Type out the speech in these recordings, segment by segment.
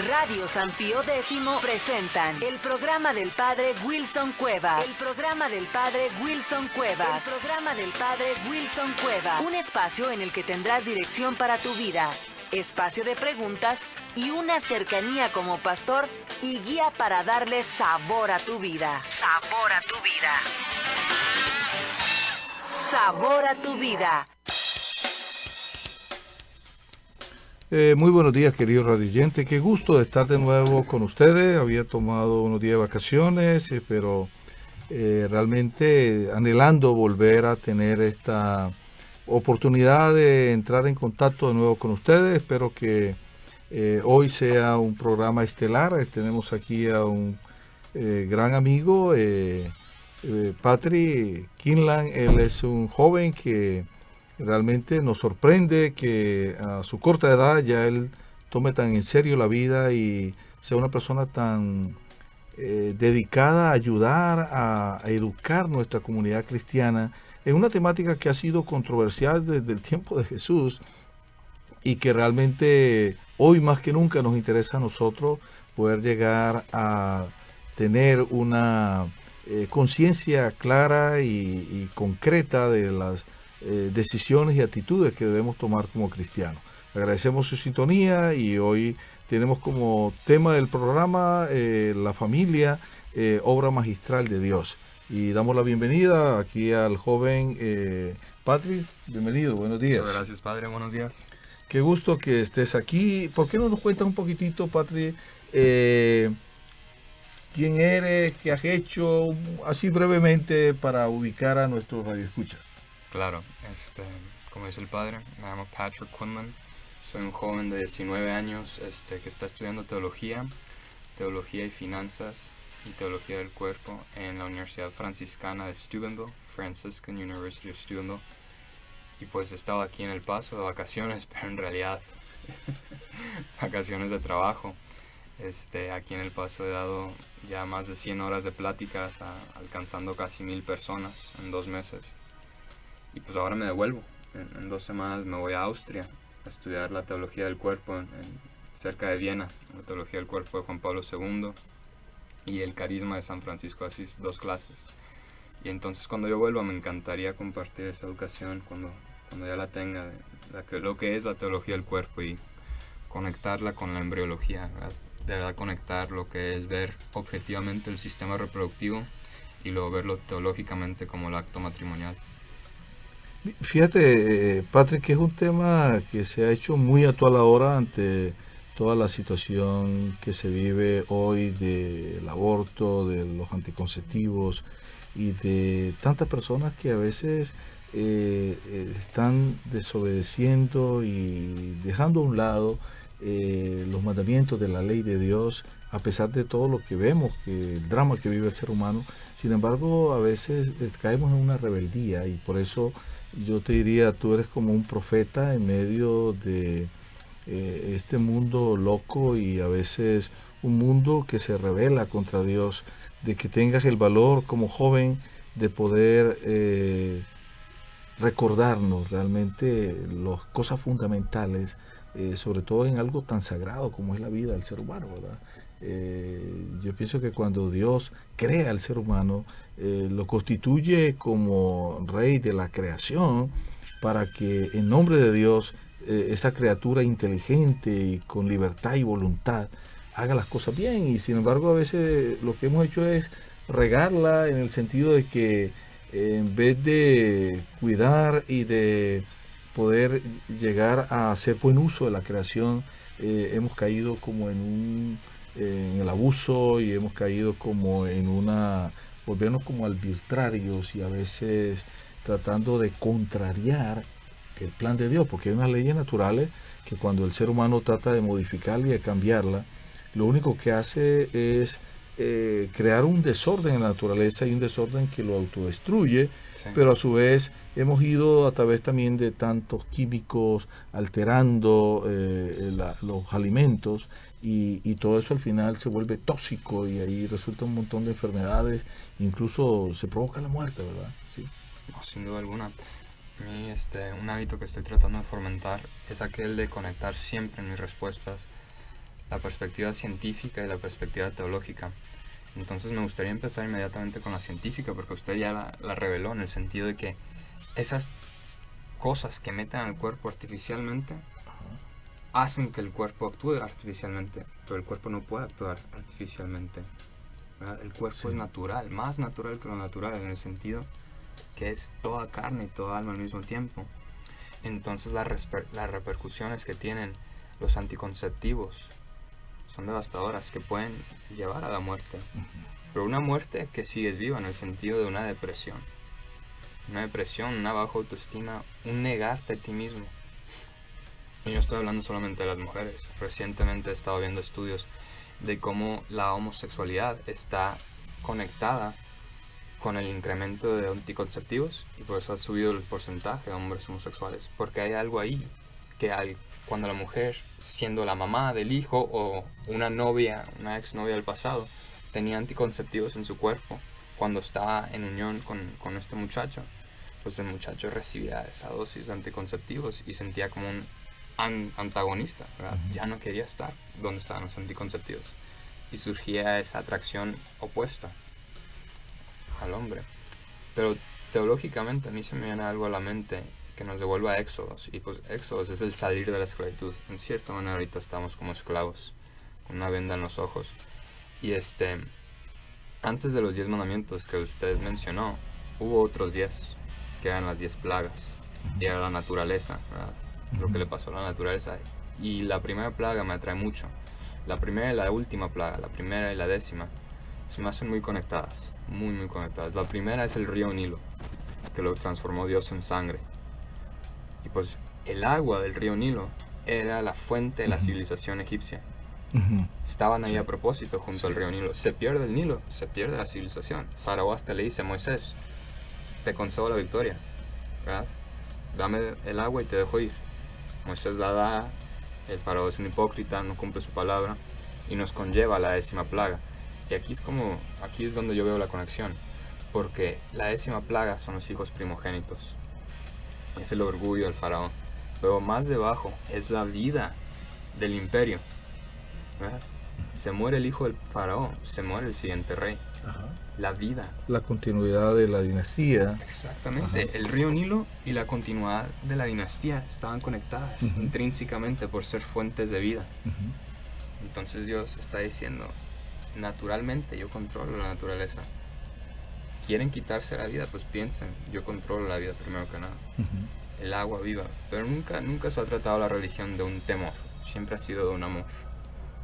Radio San Pío X presentan el programa del Padre Wilson Cuevas. El programa del Padre Wilson Cuevas. El programa del Padre Wilson Cuevas. Un espacio en el que tendrás dirección para tu vida, espacio de preguntas y una cercanía como pastor y guía para darle sabor a tu vida. Sabor a tu vida. Sabor a tu vida. Muy buenos días, queridos radioyentes. Qué gusto de estar de nuevo con ustedes. Había tomado unos días de vacaciones, pero realmente anhelando volver a tener esta oportunidad de entrar en contacto de nuevo con ustedes. Espero que hoy sea un programa estelar. Tenemos aquí a un gran amigo, Patrick Kinlan. Él es un joven que realmente nos sorprende que a su corta edad ya él tome tan en serio la vida y sea una persona tan dedicada a ayudar a educar nuestra comunidad cristiana en una temática que ha sido controversial desde el tiempo de Jesús y que realmente hoy más que nunca nos interesa a nosotros poder llegar a tener una conciencia clara y concreta de las decisiones y actitudes que debemos tomar como cristianos. Agradecemos su sintonía y hoy tenemos como tema del programa la familia, obra magistral de Dios. Y damos la bienvenida aquí al joven Patrick. Bienvenido, buenos días. Muchas gracias, padre, buenos días. Qué gusto que estés aquí. ¿Por qué no nos cuentas un poquitito, Patrick, quién eres, qué has hecho, así brevemente para ubicar a nuestros radioescuchas? Claro, como dice el padre, me llamo Patrick Quinlan, soy un joven de 19 años que está estudiando teología y finanzas y teología del cuerpo en la Universidad Franciscana de Steubenville, Franciscan University of Steubenville, y pues he estado aquí en El Paso de vacaciones, pero en realidad vacaciones de trabajo. Aquí en El Paso he dado ya más de 100 horas de pláticas, alcanzando casi 1000 personas en 2 meses. Y pues ahora me devuelvo. En 2 semanas me voy a Austria a estudiar la teología del cuerpo cerca de Viena, la teología del cuerpo de Juan Pablo II y el carisma de San Francisco de Asís, 2 clases. Y entonces cuando yo vuelva me encantaría compartir esa educación cuando ya la tenga, lo que es la teología del cuerpo y conectarla con la embriología, ¿verdad? De verdad conectar lo que es ver objetivamente el sistema reproductivo y luego verlo teológicamente como el acto matrimonial. Fíjate, Patrick, que es un tema que se ha hecho muy actual ahora ante toda la situación que se vive hoy del aborto, de los anticonceptivos y de tantas personas que a veces están desobedeciendo y dejando a un lado los mandamientos de la ley de Dios, a pesar de todo lo que vemos, que el drama que vive el ser humano. Sin embargo, a veces caemos en una rebeldía y por eso yo te diría, tú eres como un profeta en medio de este mundo loco y a veces un mundo que se rebela contra Dios, de que tengas el valor como joven de poder recordarnos realmente las cosas fundamentales, sobre todo en algo tan sagrado como es la vida del ser humano, ¿verdad? Yo pienso que cuando Dios crea al ser humano, lo constituye como rey de la creación para que en nombre de Dios esa criatura inteligente y con libertad y voluntad haga las cosas bien. Y sin embargo a veces lo que hemos hecho es regarla en el sentido de que en vez de cuidar y de poder llegar a hacer buen uso de la creación, hemos caído como en el abuso y hemos caído como en volvernos como arbitrarios y a veces tratando de contrariar el plan de Dios, porque hay unas leyes naturales que cuando el ser humano trata de modificarla y de cambiarla, lo único que hace es crear un desorden en la naturaleza y un desorden que lo autodestruye, sí. Pero a su vez hemos ido a través también de tantos químicos alterando los alimentos y todo eso al final se vuelve tóxico y ahí resulta un montón de enfermedades, incluso se provoca la muerte, ¿verdad? Sí. No, sin duda alguna. A mí un hábito que estoy tratando de fomentar es aquel de conectar siempre en mis respuestas la perspectiva científica y la perspectiva teológica. Entonces me gustaría empezar inmediatamente con la científica, porque usted ya la reveló, en el sentido de que esas cosas que meten al cuerpo artificialmente hacen que el cuerpo actúe artificialmente, pero el cuerpo no puede actuar artificialmente, ¿verdad? El cuerpo es natural, más natural que lo natural, en el sentido que es toda carne y toda alma al mismo tiempo. Entonces las repercusiones que tienen los anticonceptivos son devastadoras, que pueden llevar a la muerte. Pero una muerte que sigues viva, en el sentido de una depresión. Una depresión, una baja autoestima, un negarte a ti mismo. Y no estoy hablando solamente de las mujeres. Recientemente he estado viendo estudios de cómo la homosexualidad está conectada con el incremento de anticonceptivos, y por eso ha subido el porcentaje de hombres homosexuales, porque hay algo ahí que cuando la mujer, siendo la mamá del hijo o una novia, una exnovia del pasado, tenía anticonceptivos en su cuerpo cuando estaba en unión con este muchacho, pues el muchacho recibía esa dosis de anticonceptivos y sentía como un antagonista, ¿verdad? Ya no quería estar donde estaban los anticonceptivos, y surgía esa atracción opuesta al hombre. Pero teológicamente a mí se me viene algo a la mente que nos devuelve a Éxodos, y pues Éxodos es el salir de la esclavitud. En cierta manera ahorita estamos como esclavos, con una venda en los ojos. Y antes de los 10 mandamientos que usted mencionó, hubo otros 10, que eran las 10 plagas, y era la naturaleza, ¿verdad? Lo que le pasó a la naturaleza. Y la primera plaga me atrae mucho. La primera y la última plaga, la primera y la 10ª, se me hacen muy conectadas, muy muy conectadas. La primera es el río Nilo, que lo transformó Dios en sangre. Y pues el agua del río Nilo era la fuente de la civilización egipcia. Estaban ahí a propósito junto al río Nilo. Se pierde el Nilo, se pierde la civilización. Faraón hasta le dice: Moisés, te concedo la victoria, ¿verdad? Dame el agua y te dejo ir. Moisés la da, el faraón es un hipócrita, no cumple su palabra y nos conlleva a la 10ª plaga. Y aquí es donde yo veo la conexión, porque la 10ª plaga son los hijos primogénitos. Es el orgullo del faraón. Pero más debajo es la vida del imperio, ¿verdad? Se muere el hijo del faraón, se muere el siguiente rey. La vida. La continuidad de la dinastía. Exactamente. El río Nilo y la continuidad de la dinastía estaban conectadas intrínsecamente por ser fuentes de vida. Entonces Dios está diciendo: naturalmente yo controlo la naturaleza. ¿Quieren quitarse la vida? Pues piensen, yo controlo la vida primero que nada. El agua viva. Pero nunca se ha tratado la religión de un temor, siempre ha sido de un amor,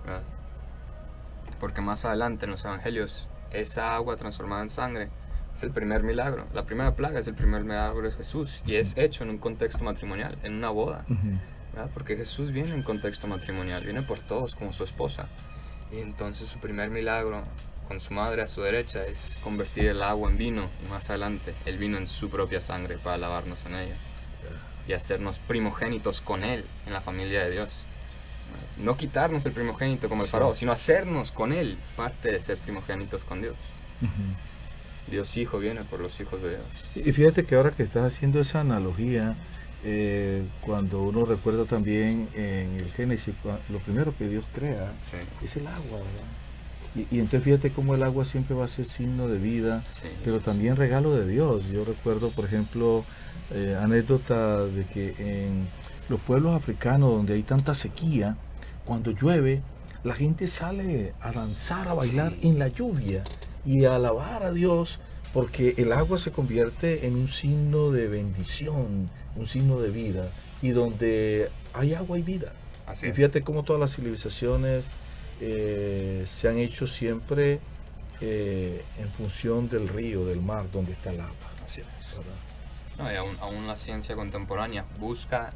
¿verdad? Porque más adelante en los evangelios, esa agua transformada en sangre es el primer milagro. La primera plaga es el primer milagro de Jesús, y es hecho en un contexto matrimonial, en una boda, ¿verdad? Porque Jesús viene en contexto matrimonial, viene por todos como su esposa. Y entonces su primer milagro con su madre a su derecha es convertir el agua en vino, y más adelante el vino en su propia sangre para lavarnos en ella y hacernos primogénitos con él en la familia de Dios. No quitarnos el primogénito como el faraón, sino hacernos con él parte de ser primogénitos con Dios. Dios Hijo viene por los hijos de Dios. Y fíjate que ahora que estás haciendo esa analogía, cuando uno recuerda también en el Génesis, lo primero que Dios crea es el agua, ¿verdad? Y entonces fíjate cómo el agua siempre va a ser signo de vida, pero también regalo de Dios. Yo recuerdo, por ejemplo, anécdota de que en los pueblos africanos donde hay tanta sequía, cuando llueve, la gente sale a danzar, a bailar en la lluvia y a alabar a Dios, porque el agua se convierte en un signo de bendición, un signo de vida, y donde hay agua hay vida. Así y fíjate cómo todas las civilizaciones se han hecho siempre en función del río, del mar, donde está el agua. Así es. No, y aún la ciencia contemporánea busca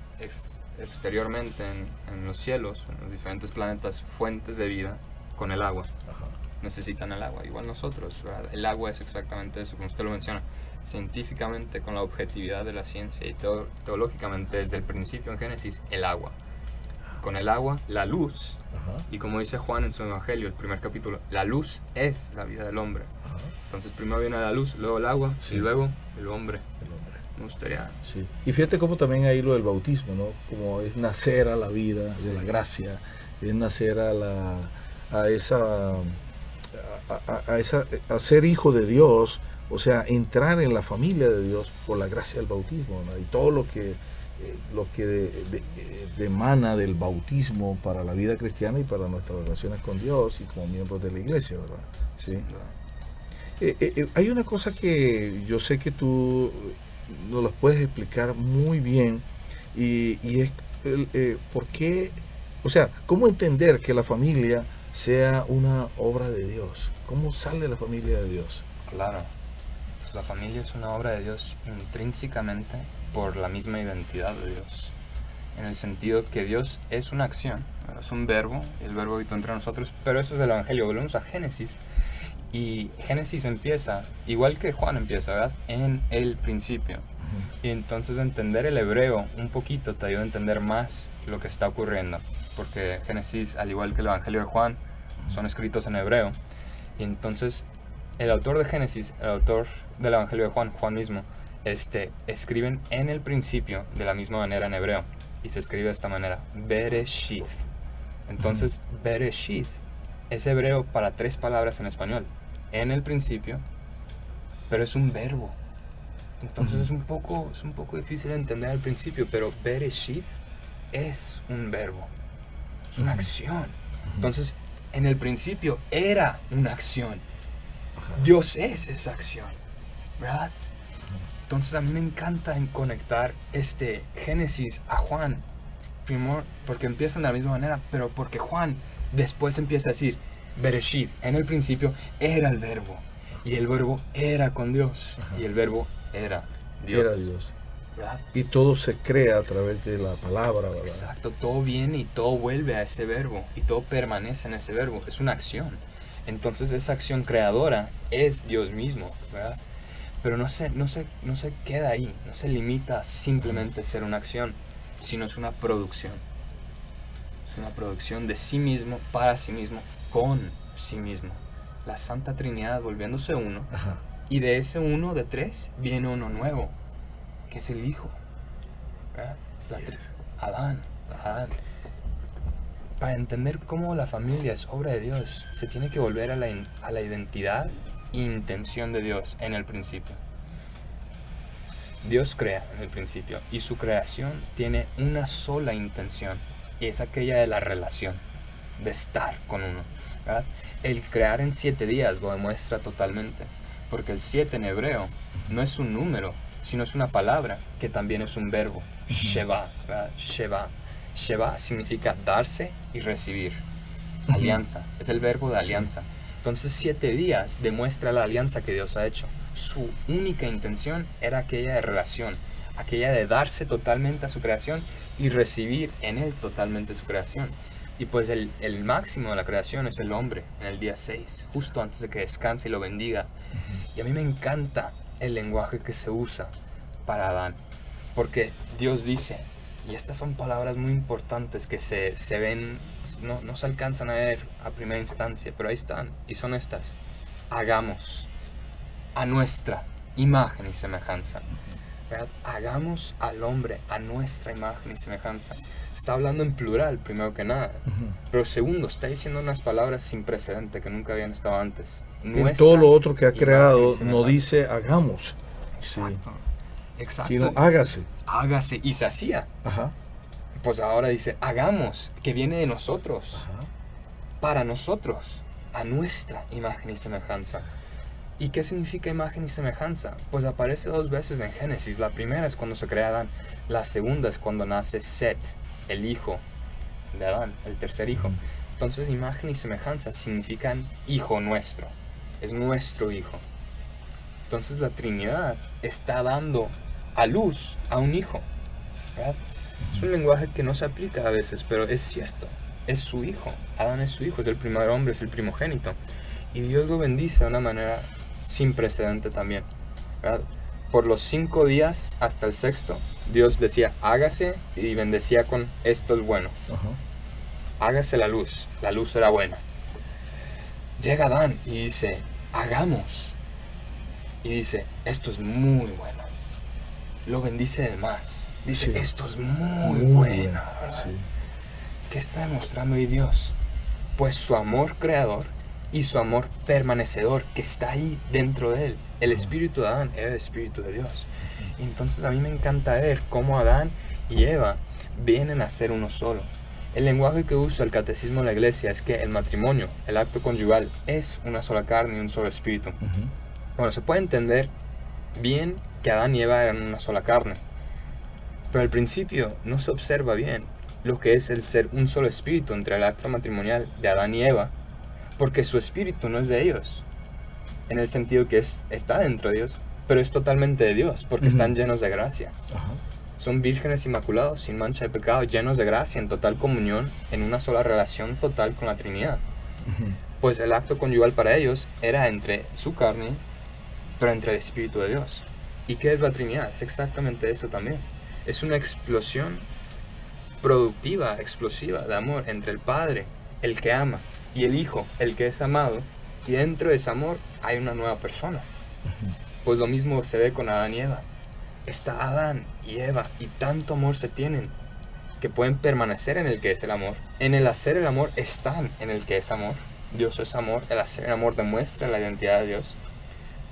exteriormente en los cielos, en los diferentes planetas, fuentes de vida con el agua. Necesitan el agua, igual nosotros, ¿verdad? El agua es exactamente eso, como usted lo menciona, científicamente, con la objetividad de la ciencia, y teológicamente desde el principio en Génesis, el agua. Con el agua, la luz. Y como dice Juan en su evangelio, el primer capítulo, la luz es la vida del hombre. Entonces primero viene la luz, luego el agua, y luego el hombre. Me gustaría. Y fíjate cómo también hay lo del bautismo, ¿no? Como es nacer a la vida de la gracia. es nacer a ser hijo de Dios, o sea, entrar en la familia de Dios por la gracia del bautismo, ¿no? Y todo lo que emana del bautismo para la vida cristiana y para nuestras relaciones con Dios y como miembros de la iglesia, ¿verdad? Sí. Hay una cosa que yo sé que tú nos las puedes explicar muy bien y es por qué, o sea, cómo entender que la familia sea una obra de Dios. ¿Cómo sale la familia de Dios? Claro, pues la familia es una obra de Dios intrínsecamente por la misma identidad de Dios, en el sentido que Dios es una acción, es un verbo, el verbo habitó entre nosotros, pero eso es el Evangelio. Volvemos a Génesis, y Génesis empieza, igual que Juan empieza, ¿verdad? En el principio. Y entonces entender el hebreo un poquito te ayuda a entender más lo que está ocurriendo, porque Génesis, al igual que el Evangelio de Juan, son escritos en hebreo. Y entonces el autor de Génesis, el autor del Evangelio de Juan, Juan mismo, escriben en el principio de la misma manera en hebreo, y se escribe de esta manera, Bereshith. Entonces Bereshith es hebreo para 3 palabras en español, en el principio, pero es un verbo. Entonces es un poco difícil de entender al principio, pero Bereshith es un verbo, es una acción. Entonces, en el principio era una acción. Dios es esa acción, ¿verdad? Entonces a mí me encanta en conectar Génesis a Juan, primero porque empiezan de la misma manera, pero porque Juan después empieza a decir, Bereshith, en el principio era el verbo, y el verbo era con Dios, y el verbo era Dios. Era Dios. ¿Verdad? Y todo se crea a través de la palabra, ¿verdad? Exacto, todo viene y todo vuelve a ese verbo, y todo permanece en ese verbo, es una acción. Entonces esa acción creadora es Dios mismo, ¿verdad? Pero no se queda ahí, no se limita a simplemente ser una acción, sino es una producción. Es una producción de sí mismo, para sí mismo, con sí mismo. La Santa Trinidad volviéndose uno, y de ese uno de 3 viene uno nuevo, que es el Hijo, ¿verdad? Adán. Para entender cómo la familia es obra de Dios, se tiene que volver a la identidad e intención de Dios en el principio. Dios crea en el principio, y su creación tiene una sola intención, y es aquella de la relación, de estar con uno, ¿verdad? El crear en 7 días lo demuestra totalmente, porque el 7 en hebreo no es un número, sino es una palabra que también es un verbo, Sheva, ¿verdad? Sheva. Sheva significa darse y recibir. Alianza, es el verbo de alianza. Entonces 7 días demuestra la alianza que Dios ha hecho. Su única intención era aquella de relación, aquella de darse totalmente a su creación y recibir en él totalmente su creación. Y pues el máximo de la creación es el hombre en el día 6, justo antes de que descanse y lo bendiga. Y a mí me encanta el lenguaje que se usa para Adán, porque Dios dice, y estas son palabras muy importantes que se ven, no se alcanzan a ver a primera instancia, pero ahí están, y son estas: hagamos a nuestra imagen y semejanza, ¿verdad? Hagamos al hombre a nuestra imagen y semejanza. Está hablando en plural, primero que nada, pero segundo, está diciendo unas palabras sin precedente que nunca habían estado antes. En todo lo otro que ha creado no dice hagamos, Exacto. sino hágase. Hágase, y se hacía. Pues ahora dice hagamos, que viene de nosotros, para nosotros, a nuestra imagen y semejanza. ¿Y qué significa imagen y semejanza? Pues aparece 2 veces en Génesis. La primera es cuando se crea Adán, la segunda es cuando nace Set, el hijo de Adán, el tercer hijo. Entonces imagen y semejanza significan hijo nuestro, es nuestro hijo. Entonces la Trinidad está dando a luz a un hijo, ¿verdad? Es un lenguaje que no se aplica a veces, pero es cierto, es su hijo. Adán es su hijo, es el primer hombre, es el primogénito, y Dios lo bendice de una manera sin precedente también, ¿verdad? Por los 5 días hasta el 6º, Dios decía hágase, y bendecía con esto es bueno. Hágase la luz era buena. Llega Adán y dice hagamos, y dice esto es muy bueno. Lo bendice de más, dice esto es muy bueno, ¿verdad? ¿Qué está demostrando ahí Dios? Pues su amor creador y su amor permanecedor que está ahí dentro de él. El espíritu de Adán era el espíritu de Dios. Entonces a mí me encanta ver cómo Adán y Eva vienen a ser uno solo. El lenguaje que usa el catecismo de la iglesia es que el matrimonio, el acto conyugal, es una sola carne y un solo espíritu. Bueno, se puede entender bien que Adán y Eva eran una sola carne, pero al principio no se observa bien lo que es el ser un solo espíritu entre el acto matrimonial de Adán y Eva, porque su espíritu no es de ellos, en el sentido que está dentro de Dios, pero es totalmente de Dios, porque están llenos de gracia. Son vírgenes inmaculados, sin mancha de pecado, llenos de gracia, en total comunión, en una sola relación total con la Trinidad. Pues el acto conyugal para ellos era entre su carne, pero entre el Espíritu de Dios. ¿Y qué es la Trinidad? Es exactamente eso también. Es una explosión productiva, explosiva de amor entre el Padre, el que ama, y el Hijo, el que es amado, y dentro de ese amor hay una nueva persona. Pues lo mismo se ve con Adán y Eva. Está Adán y Eva y tanto amor se tienen que pueden permanecer en el que es el amor. En el hacer el amor están en el que es amor. Dios es amor, el hacer el amor demuestra la identidad de Dios.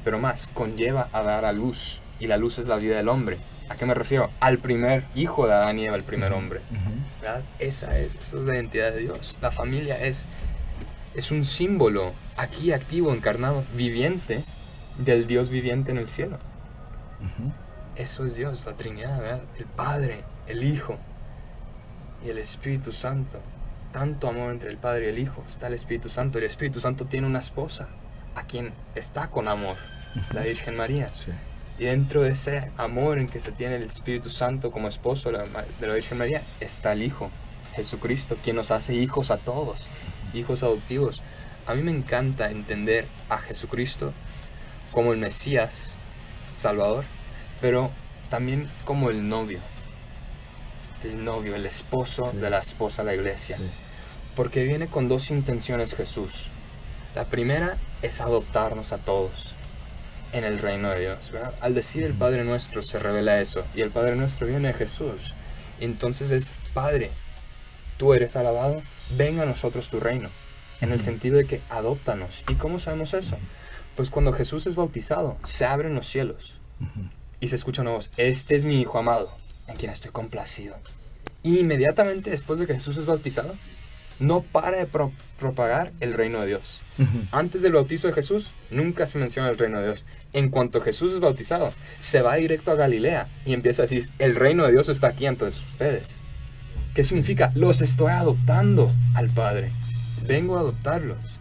Pero más, conlleva a dar a luz, y la luz es la vida del hombre. ¿A qué me refiero? Al primer hijo de Adán y Eva, el primer hombre. ¿Verdad? Esa es la identidad de Dios. La familia es un símbolo aquí activo, encarnado, viviente del Dios viviente en el cielo. Eso es Dios, la Trinidad, ¿verdad? El Padre, el Hijo y el Espíritu Santo. Tanto amor entre el Padre y el Hijo. Está el Espíritu Santo. El Espíritu Santo tiene una esposa a quien está con amor, la Virgen María. Sí. Y dentro de ese amor en que se tiene el Espíritu Santo como esposo de la Virgen María, está el Hijo, Jesucristo, quien nos hace hijos a todos, hijos adoptivos. A mí me encanta entender a Jesucristo como el Mesías, Salvador, pero también como el novio, el esposo de la esposa de la iglesia. Porque viene con dos intenciones Jesús. La primera es adoptarnos a todos en el reino de Dios, ¿verdad? Al decir el Padre Nuestro se revela eso, y el Padre Nuestro viene de Jesús. Entonces es: Padre, tú eres alabado, venga a nosotros tu reino, en el sentido de que adóptanos. ¿Y cómo sabemos eso? Pues cuando Jesús es bautizado, se abren los cielos y se escucha una voz: este es mi Hijo amado, en quien estoy complacido. Y inmediatamente después de que Jesús es bautizado, no para de propagar el reino de Dios. Antes del bautizo de Jesús, nunca se menciona el reino de Dios. En cuanto Jesús es bautizado, se va directo a Galilea y empieza a decir: el reino de Dios está aquí ante ustedes. ¿Qué significa? Los estoy adoptando al Padre. Vengo a adoptarlos.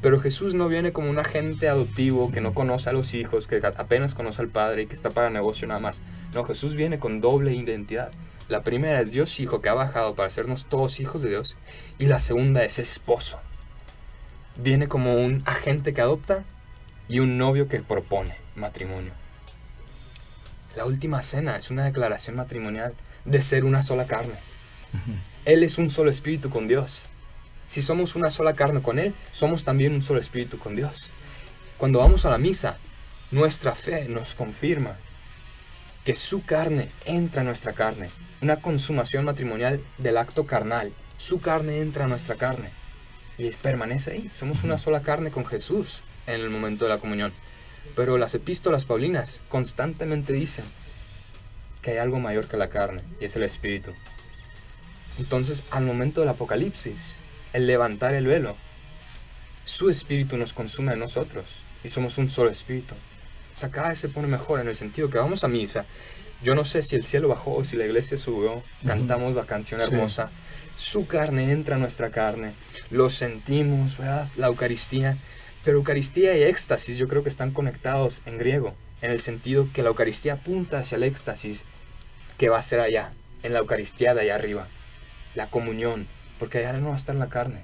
Pero Jesús no viene como un agente adoptivo que no conoce a los hijos, que apenas conoce al Padre y que está para negocio nada más. No, Jesús viene con doble identidad. La primera es Dios Hijo, que ha bajado para hacernos todos hijos de Dios. Y la segunda es esposo. Viene como un agente que adopta y un novio que propone matrimonio. La última cena es una declaración matrimonial de ser una sola carne. Él es un solo espíritu con Dios. Si somos una sola carne con Él, somos también un solo espíritu con Dios. Cuando vamos a la misa, nuestra fe nos confirma que su carne entra a nuestra carne. Una consumación matrimonial del acto carnal. Su carne entra a nuestra carne y permanece ahí. Somos una sola carne con Jesús en el momento de la comunión. Pero las epístolas paulinas constantemente dicen que hay algo mayor que la carne, y es el espíritu. Entonces, al momento del Apocalipsis, el levantar el velo, su espíritu nos consume a nosotros y somos un solo espíritu. O sea, cada vez se pone mejor en el sentido que vamos a misa. Yo no sé si el cielo bajó o si la iglesia subió, cantamos la canción hermosa. Sí. Su carne entra a nuestra carne, lo sentimos, ¿verdad? La Eucaristía. Pero Eucaristía y éxtasis yo creo que están conectados en griego, en el sentido que la Eucaristía apunta hacia el éxtasis que va a ser allá, en la Eucaristía de allá arriba. La comunión, porque allá no va a estar la carne,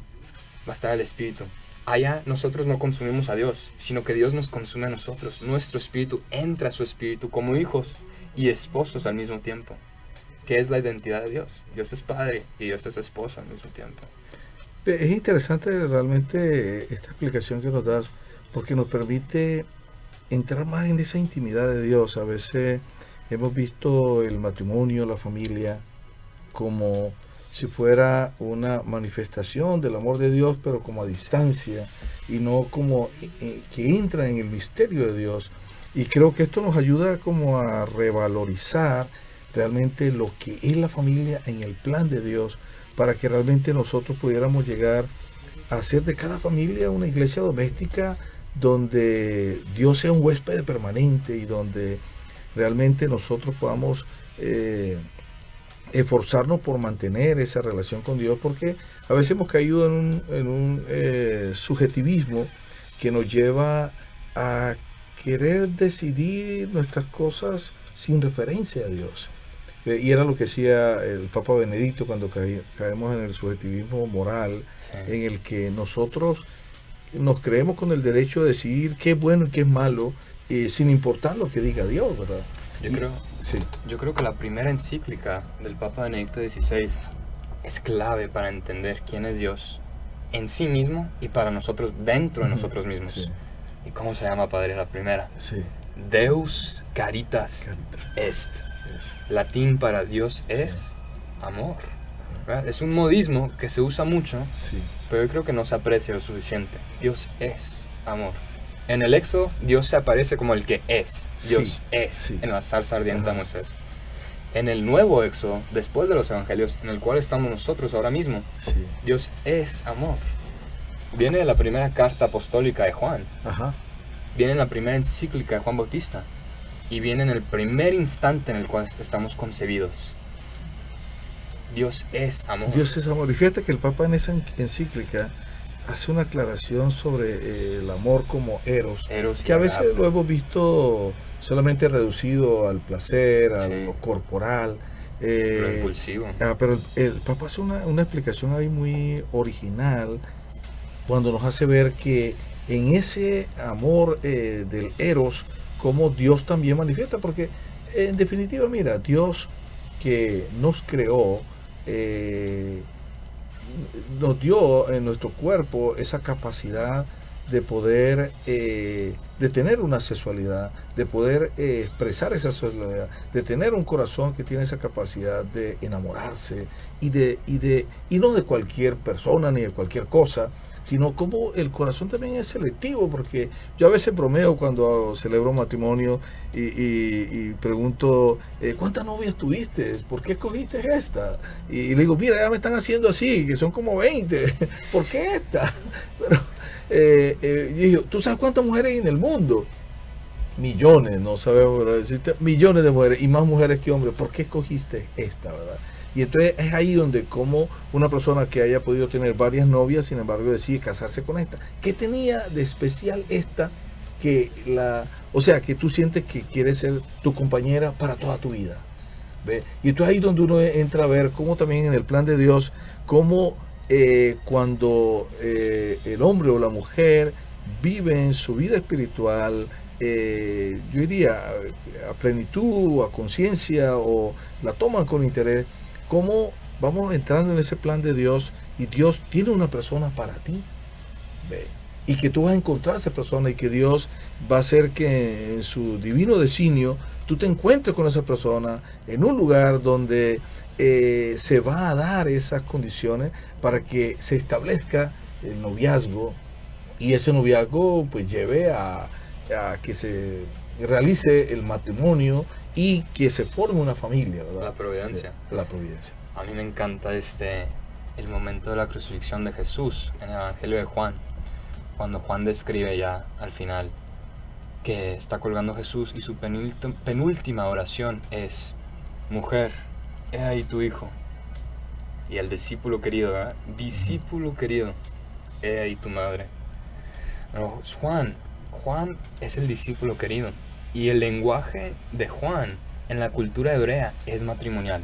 va a estar el Espíritu. Allá nosotros no consumimos a Dios, sino que Dios nos consume a nosotros. Nuestro espíritu entra a su espíritu como hijos y esposos al mismo tiempo. ¿Qué es la identidad de Dios? Dios es Padre y Dios es esposo al mismo tiempo. Es interesante realmente esta explicación que nos das, porque nos permite entrar más en esa intimidad de Dios. A veces hemos visto el matrimonio, la familia, como si fuera una manifestación del amor de Dios, pero como a distancia, y no como que entra en el misterio de Dios. Y creo que esto nos ayuda como a revalorizar realmente lo que es la familia en el plan de Dios, para que realmente nosotros pudiéramos llegar a hacer de cada familia una iglesia doméstica donde Dios sea un huésped permanente y donde realmente nosotros podamos esforzarnos por mantener esa relación con Dios, porque a veces hemos caído en un subjetivismo que nos lleva a querer decidir nuestras cosas sin referencia a Dios. Y era lo que decía el Papa Benedicto cuando caemos en el subjetivismo moral, Sí. en el que nosotros nos creemos con el derecho de decidir qué es bueno y qué es malo, sin importar lo que diga Dios, ¿verdad? Yo creo que la primera encíclica del Papa Benedicto XVI es clave para entender quién es Dios en sí mismo y para nosotros dentro de nosotros mismos. Sí. ¿Y cómo se llama, padre, la primera? Sí. Deus caritas est. Latín para Dios es amor. ¿Verdad? Es un modismo que se usa mucho, Sí. pero yo creo que no se aprecia lo suficiente. Dios es amor. En el Éxodo, Dios se aparece como el que es. Dios Sí, es. sí. En la zarza ardiente de Ajá. Moisés. En el nuevo Éxodo, después de los Evangelios, en el cual estamos nosotros ahora mismo, Sí. Dios es amor. Viene de la primera carta apostólica de Juan. Ajá. Viene en la primera encíclica de Juan Bautista. Y viene en el primer instante en el cual estamos concebidos. Dios es amor. Dios es amor. Y fíjate que el Papa en esa encíclica hace una aclaración sobre el amor como eros, Eros y que a veces agape. lo hemos visto solamente reducido al placer, a Sí. lo corporal. Lo impulsivo. Pero el Papa hace una explicación ahí muy original cuando nos hace ver que en ese amor del eros, como Dios también manifiesta, porque en definitiva, mira, Dios que nos creó, nos dio en nuestro cuerpo esa capacidad de poder, de tener una sexualidad, de poder expresar esa sexualidad, de tener un corazón que tiene esa capacidad de enamorarse y no de cualquier persona ni de cualquier cosa, sino como el corazón también es selectivo, porque yo a veces bromeo cuando celebro matrimonio y pregunto, ¿cuántas novias tuviste? ¿Por qué escogiste esta? Y le digo, mira, ya me están haciendo así, que son como 20, ¿por qué esta? Pero yo digo, ¿tú sabes cuántas mujeres hay en el mundo? Millones, no sabemos, pero existen millones de mujeres y más mujeres que hombres. ¿Por qué escogiste esta, verdad? Y entonces es ahí donde como una persona que haya podido tener varias novias, sin embargo decide casarse con esta. ¿Qué tenía de especial esta que o sea, que tú sientes que quiere ser tu compañera para toda tu vida? ¿Ve? Y entonces ahí donde uno entra a ver cómo también en el plan de Dios, cómo cuando el hombre o la mujer viven su vida espiritual, yo diría a plenitud, a conciencia, o la toman con interés, cómo vamos entrando en ese plan de Dios y Dios tiene una persona para ti. ¿Ve? Y que tú vas a encontrar a esa persona y que Dios va a hacer que en su divino designio tú te encuentres con esa persona en un lugar donde se va a dar esas condiciones para que se establezca el noviazgo y ese noviazgo pues lleve a que se realice el matrimonio y que se forme una familia, ¿verdad? La providencia. Sí, la providencia. A mí me encanta el momento de la crucifixión de Jesús en el Evangelio de Juan, cuando Juan describe ya al final que está colgando Jesús y su penúltima oración es: mujer, he ahí tu hijo. Y el discípulo querido, ¿verdad? Discípulo querido, he ahí tu madre. Pero Juan es el discípulo querido. Y el lenguaje de Juan en la cultura hebrea es matrimonial.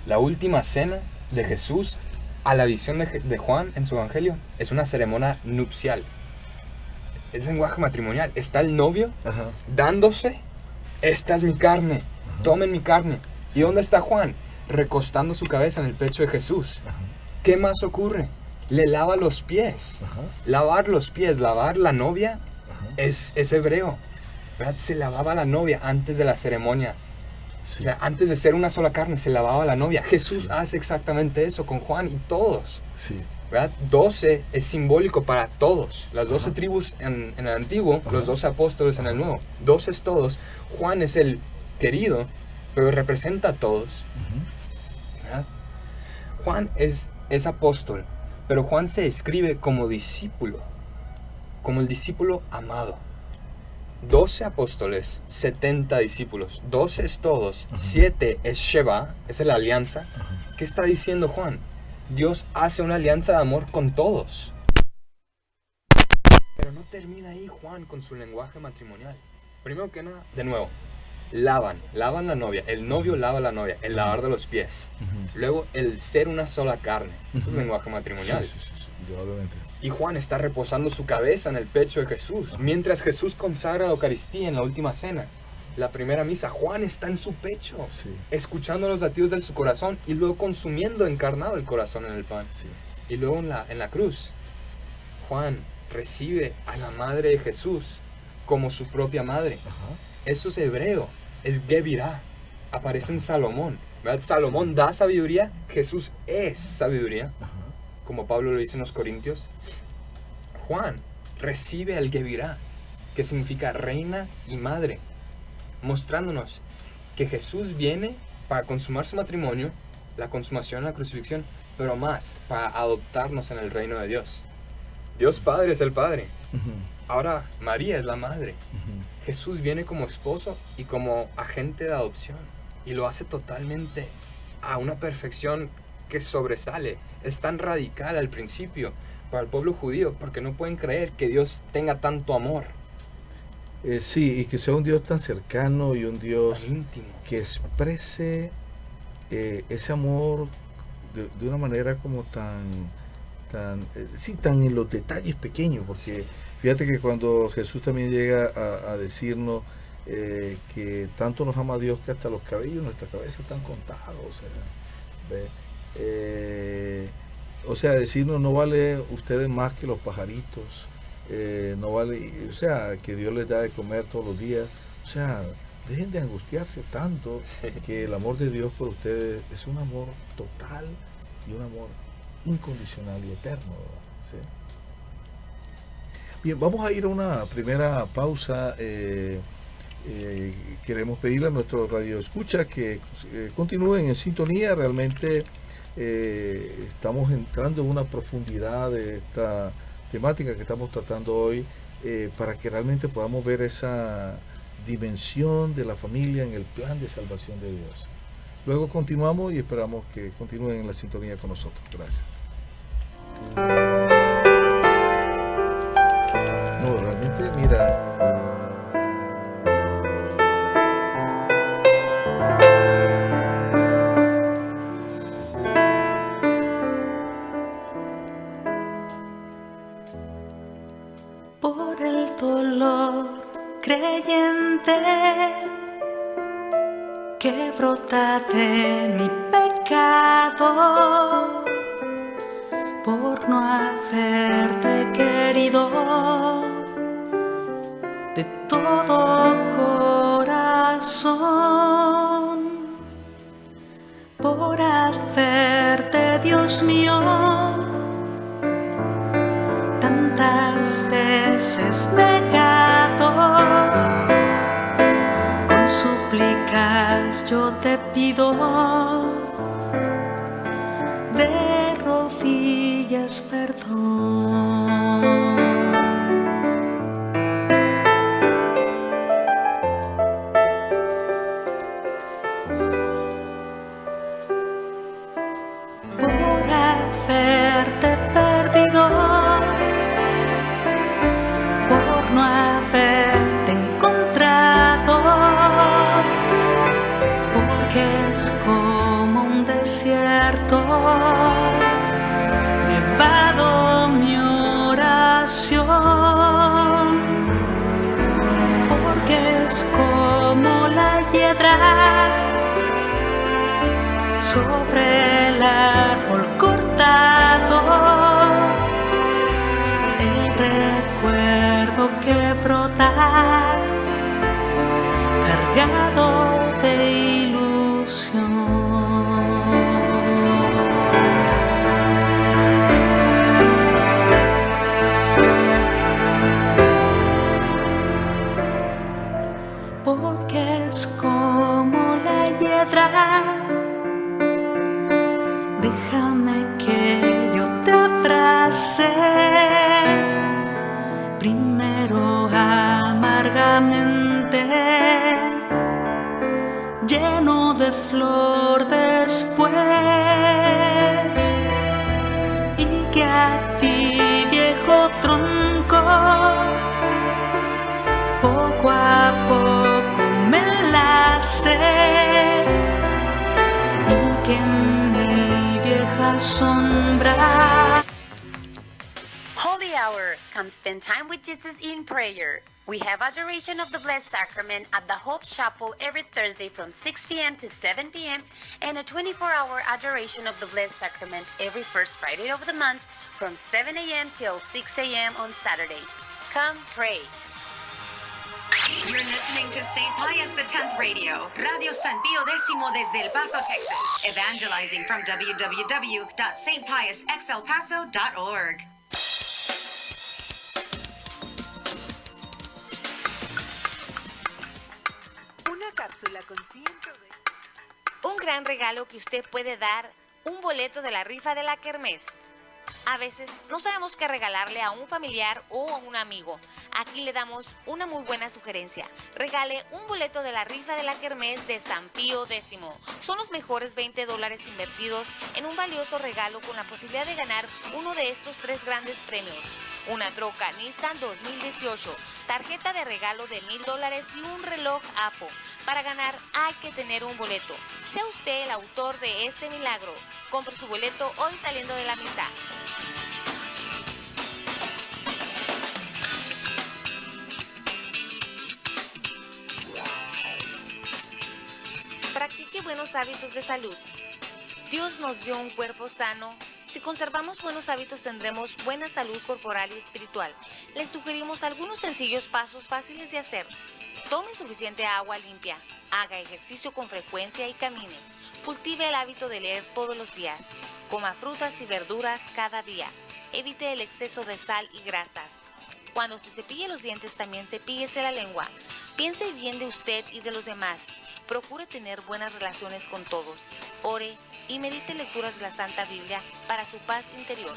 La última cena de Jesús a la visión de Juan en su evangelio es una ceremonia nupcial. Es lenguaje matrimonial. Está el novio Ajá. dándose, esta es mi carne, Ajá. tomen mi carne. Sí. ¿Y dónde está Juan? Recostando su cabeza en el pecho de Jesús. Ajá. ¿Qué más ocurre? Le lava los pies. Ajá. Lavar los pies, lavar la novia Ajá. es hebreo. ¿Verdad? Se lavaba la novia antes de la ceremonia. Sí. O sea, antes de ser una sola carne se lavaba la novia. Jesús hace exactamente eso con Juan y todos. Sí. ¿Verdad? 12 es simbólico para todos. Las 12 Ajá. tribus en el antiguo, Ajá. los 12 apóstoles en el nuevo. 12 es todos. Juan es el querido, pero representa a todos. Ujú. ¿Verdad? Juan es apóstol, pero Juan se escribe como discípulo, como el discípulo amado. 12 apóstoles, 70 discípulos. 12 es todos, Ajá. 7 es Sheba, es la alianza. Ajá. ¿Qué está diciendo Juan? Dios hace una alianza de amor con todos. Pero no termina ahí Juan con su lenguaje matrimonial. Primero que nada, de nuevo, lavan la novia. El novio lava a la novia, el lavar de los pies. Ujú. Luego, el ser una sola carne. Eso es Ujú. lenguaje matrimonial. Sí, indudablemente. Y Juan está reposando su cabeza en el pecho de Jesús. Mientras Jesús consagra la Eucaristía en la última cena, la primera misa, Juan está en su pecho, Sí. escuchando los latidos de su corazón y luego consumiendo encarnado el corazón en el pan. Sí. Y luego en la cruz, Juan recibe a la madre de Jesús como su propia madre. Ajá. Eso es hebreo, es Gebirá. Aparece en Salomón. ¿Verdad? Salomón da sabiduría, Jesús es sabiduría, Ajá. como Pablo lo dice en los Corintios. Juan recibe al Gebirá, que significa reina y madre, mostrándonos que Jesús viene para consumar su matrimonio, la consumación en la crucifixión, pero más para adoptarnos en el reino de Dios. Dios Padre es el Padre. Ujú. Ahora María es la madre. Ujú. Jesús viene como esposo y como agente de adopción. Y lo hace totalmente a una perfección que sobresale. Es tan radical al principio para el pueblo judío porque no pueden creer que Dios tenga tanto amor, Sí, y que sea un Dios tan cercano y un Dios tan íntimo. que exprese ese amor de una manera como sí, tan en los detalles pequeños, porque fíjate que cuando Jesús también llega a decirnos que tanto nos ama Dios que hasta los cabellos de nuestra cabeza están contados, o sea, decirnos no vale ustedes más que los pajaritos, no vale, o sea, que Dios les da de comer todos los días, o sea, dejen de angustiarse tanto, Sí. que el amor de Dios por ustedes es un amor total y un amor incondicional y eterno, ¿verdad? ¿Sí? Bien, vamos a ir a una primera pausa. Queremos pedirle a nuestro radio escucha que continúen en sintonía. Realmente estamos entrando en una profundidad de esta temática que estamos tratando hoy, para que realmente podamos ver esa dimensión de la familia en el plan de salvación de Dios. Luego continuamos y esperamos que continúen en la sintonía con nosotros. Gracias. No, realmente, mira. Por el dolor creyente que brota de mi pecado, por no haberte querido de todo corazón, por haberte, Dios mío, tantas veces negado. Con súplicas yo te pido, de rodillas perdón. Por haberte perdido, por no haberte encontrado, porque es como un desierto, nevado mi oración, porque es como la hiedra sobre el árbol cortado, el recuerdo que brota cargado de ilusión. lleno de flor después, y que a ti, viejo tronco, poco a poco me enlace, y que en mi vieja sombra. Holy Hour. Come spend time with Jesus in prayer. We have adoration of the Blessed Sacrament at the Hope Chapel every Thursday from 6 p.m. to 7 p.m. and a 24-hour adoration of the Blessed Sacrament every first Friday of the month from 7 a.m. till 6 a.m. on Saturday. Come pray. You're listening to St. Pius X Radio, Radio San Pio X desde El Paso, Texas, evangelizing from www.stpiusxelpaso.org. Una cápsula con cientos de... Un gran regalo que usted puede dar, un boleto de la rifa de la Kermés. A veces no sabemos qué regalarle a un familiar o a un amigo. Aquí le damos una muy buena sugerencia. Regale un boleto de la rifa de la Kermés de San Pío X. Son los mejores $20 invertidos en un valioso regalo con la posibilidad de ganar uno de estos 3 grandes premios. Una troca Nissan 2018, tarjeta de regalo de $1,000 y un reloj Apple. Para ganar hay que tener un boleto. Sea usted el autor de este milagro. Compre su boleto hoy saliendo de la misa. Practique buenos hábitos de salud. Dios nos dio un cuerpo sano. Si conservamos buenos hábitos tendremos buena salud corporal y espiritual. Les sugerimos algunos sencillos pasos fáciles de hacer. Tome suficiente agua limpia, haga ejercicio con frecuencia y camine. Cultive el hábito de leer todos los días. Coma frutas y verduras cada día. Evite el exceso de sal y grasas. Cuando se cepille los dientes también cepíllese la lengua. Piense bien de usted y de los demás. Procure tener buenas relaciones con todos. Ore y medite lecturas de la Santa Biblia para su paz interior.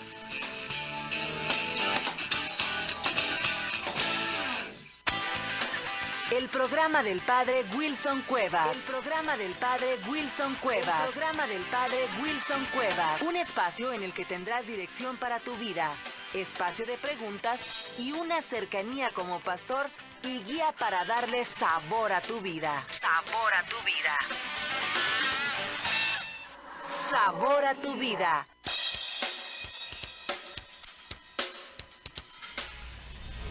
El programa del Padre Wilson Cuevas. El programa del Padre Wilson Cuevas. El programa del Padre Wilson Cuevas. Un espacio en el que tendrás dirección para tu vida, espacio de preguntas y una cercanía como pastor y guía para darle sabor a tu vida. Sabor a tu vida. Sabor a tu vida.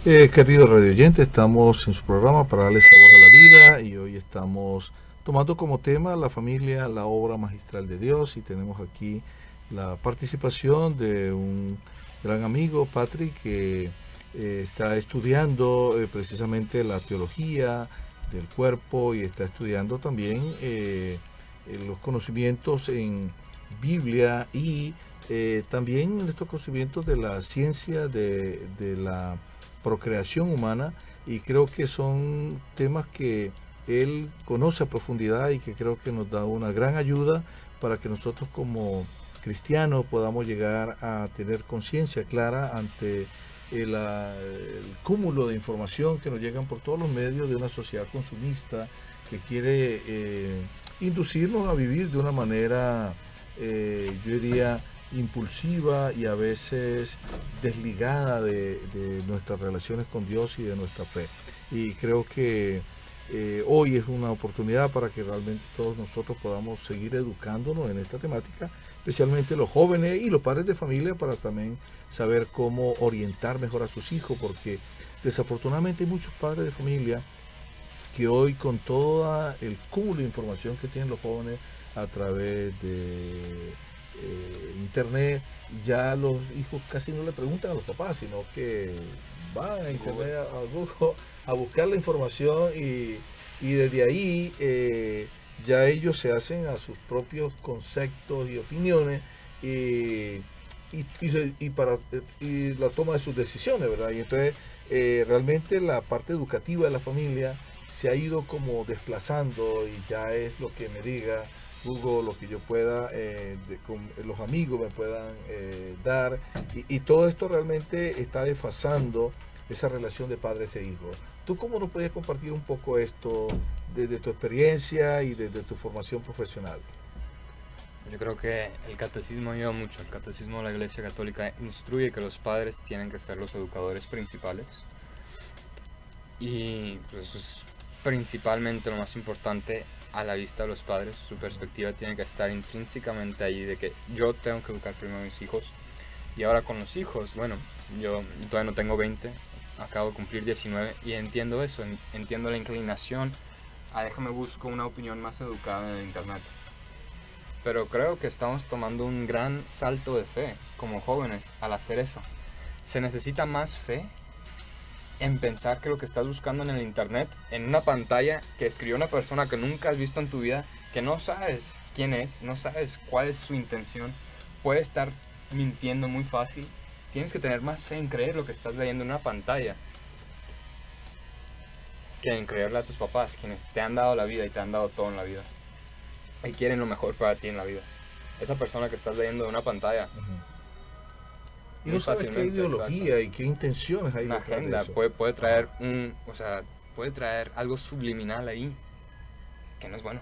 Queridos radioyentes, estamos en su programa para darle sabor a la vida y hoy estamos tomando como tema la familia, la obra magistral de Dios, y tenemos aquí la participación de un gran amigo, Patrick, que está estudiando precisamente la teología del cuerpo y está estudiando también los conocimientos en Biblia y también estos conocimientos de la ciencia de la procreación humana, y creo que son temas que él conoce a profundidad y que creo que nos da una gran ayuda para que nosotros como cristianos podamos llegar a tener conciencia clara ante el cúmulo de información que nos llegan por todos los medios de una sociedad consumista que quiere inducirnos a vivir de una manera, yo diría, impulsiva y a veces desligada de nuestras relaciones con Dios y de nuestra fe. Y creo que hoy es una oportunidad para que realmente todos nosotros podamos seguir educándonos en esta temática, especialmente los jóvenes y los padres de familia, para también saber cómo orientar mejor a sus hijos, porque desafortunadamente hay muchos padres de familia que hoy, con todo el cúmulo de información que tienen los jóvenes a través de internet, ya los hijos casi no le preguntan a los papás, sino que van a internet, a Google, a buscar la información y desde ahí ya ellos se hacen a sus propios conceptos y opiniones y la toma de sus decisiones, ¿verdad? Y entonces realmente la parte educativa de la familia se ha ido como desplazando, y ya es lo que me diga Google, lo que yo pueda, los amigos me puedan dar, y todo esto realmente está desfasando esa relación de padres e hijos. ¿Tú cómo nos puedes compartir un poco esto desde tu experiencia y desde tu formación profesional? Yo creo que el catecismo ayuda mucho. El catecismo de la Iglesia Católica instruye que los padres tienen que ser los educadores principales. Y pues eso es principalmente lo más importante a la vista de los padres. Su perspectiva tiene que estar intrínsecamente ahí de que yo tengo que educar primero a mis hijos. Y ahora con los hijos, bueno, yo todavía no tengo 20, acabo de cumplir 19 y entiendo eso, entiendo la inclinación a déjame busco una opinión más educada en el internet. Pero creo que estamos tomando un gran salto de fe como jóvenes al hacer eso. Se necesita más fe en pensar que lo que estás buscando en el internet, en una pantalla que escribió una persona que nunca has visto en tu vida, que no sabes quién es, no sabes cuál es su intención, puede estar mintiendo muy fácil. Tienes que tener más fe en creer lo que estás leyendo en una pantalla que en creerle a tus papás, quienes te han dado la vida y te han dado todo en la vida y quieren lo mejor para ti en la vida. Esa persona que estás leyendo de una pantalla, Y no sabes qué ideología y qué intenciones hay una detrás de agenda, eso. puede traer puede traer algo subliminal ahí que no es bueno.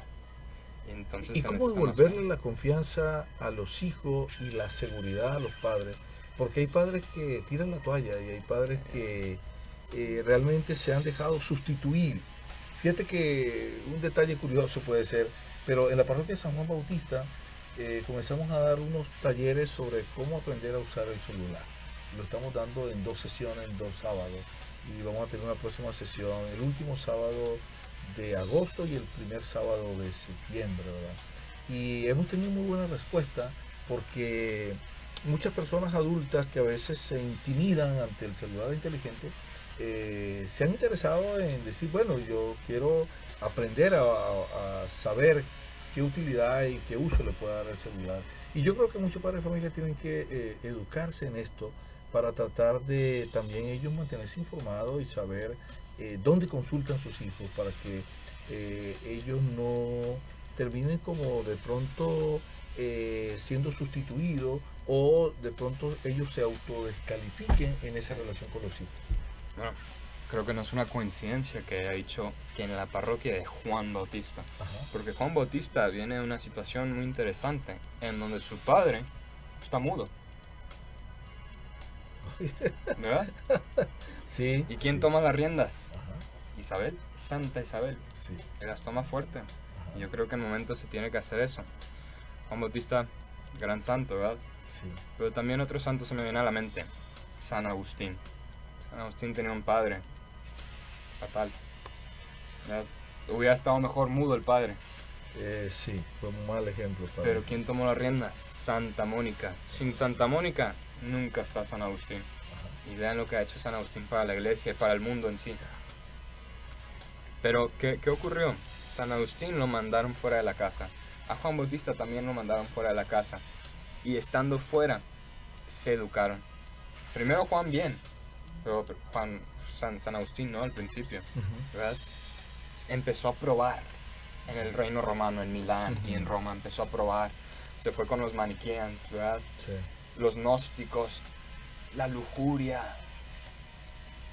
Y entonces ¿Y se cómo necesita más devolverle la confianza a los hijos y la seguridad a los padres? Porque hay padres que tiran la toalla y hay padres que realmente se han dejado sustituir. Fíjate que un detalle curioso puede ser, pero en la parroquia de San Juan Bautista comenzamos a dar unos talleres sobre cómo aprender a usar el celular. Lo estamos dando en 2 sesiones, en 2 sábados, y vamos a tener una próxima sesión el último sábado de agosto y el primer sábado de septiembre, ¿verdad? Y hemos tenido muy buena respuesta porque muchas personas adultas que a veces se intimidan ante el celular inteligente se han interesado en decir, bueno, yo quiero aprender a saber qué utilidad y qué uso le puede dar el celular. Y yo creo que muchos padres de familia tienen que educarse en esto para tratar de también ellos mantenerse informados y saber dónde consultan sus hijos para que ellos no terminen como de pronto siendo sustituidos o de pronto ellos se autodescalifiquen en esa relación con los hijos. Bueno, creo que no es una coincidencia que haya dicho que en la parroquia de Juan Bautista. Ajá. Porque Juan Bautista viene de una situación muy interesante en donde su padre está mudo. ¿Verdad? Sí. ¿Y quién sí. toma las riendas? Ajá, Isabel, Santa Isabel. sí. Y las toma fuerte. Ajá, Y yo creo que en momentos se tiene que hacer eso. Juan Bautista, gran santo, ¿verdad? sí. Pero también otro santo se me viene a la mente. San Agustín. San Agustín tenía un padre fatal. ¿Verdad? Hubiera estado mejor mudo el padre. Sí, fue un mal ejemplo. Para Pero ¿quién tomó las riendas? Santa Mónica. Sin Santa Mónica nunca está San Agustín. Ajá. Y vean lo que ha hecho San Agustín para la iglesia y para el mundo en sí. Pero ¿qué ocurrió? San Agustín lo mandaron fuera de la casa. A Juan Bautista también lo mandaron fuera de la casa. Y estando fuera, se educaron. Primero Juan bien, pero San Agustín no al principio. Ujú. ¿Verdad? Empezó a probar en el reino romano, en Milán y en Ujú. Roma, empezó a probar. Se fue con los maniqueans, ¿verdad? Sí. Los gnósticos, la lujuria,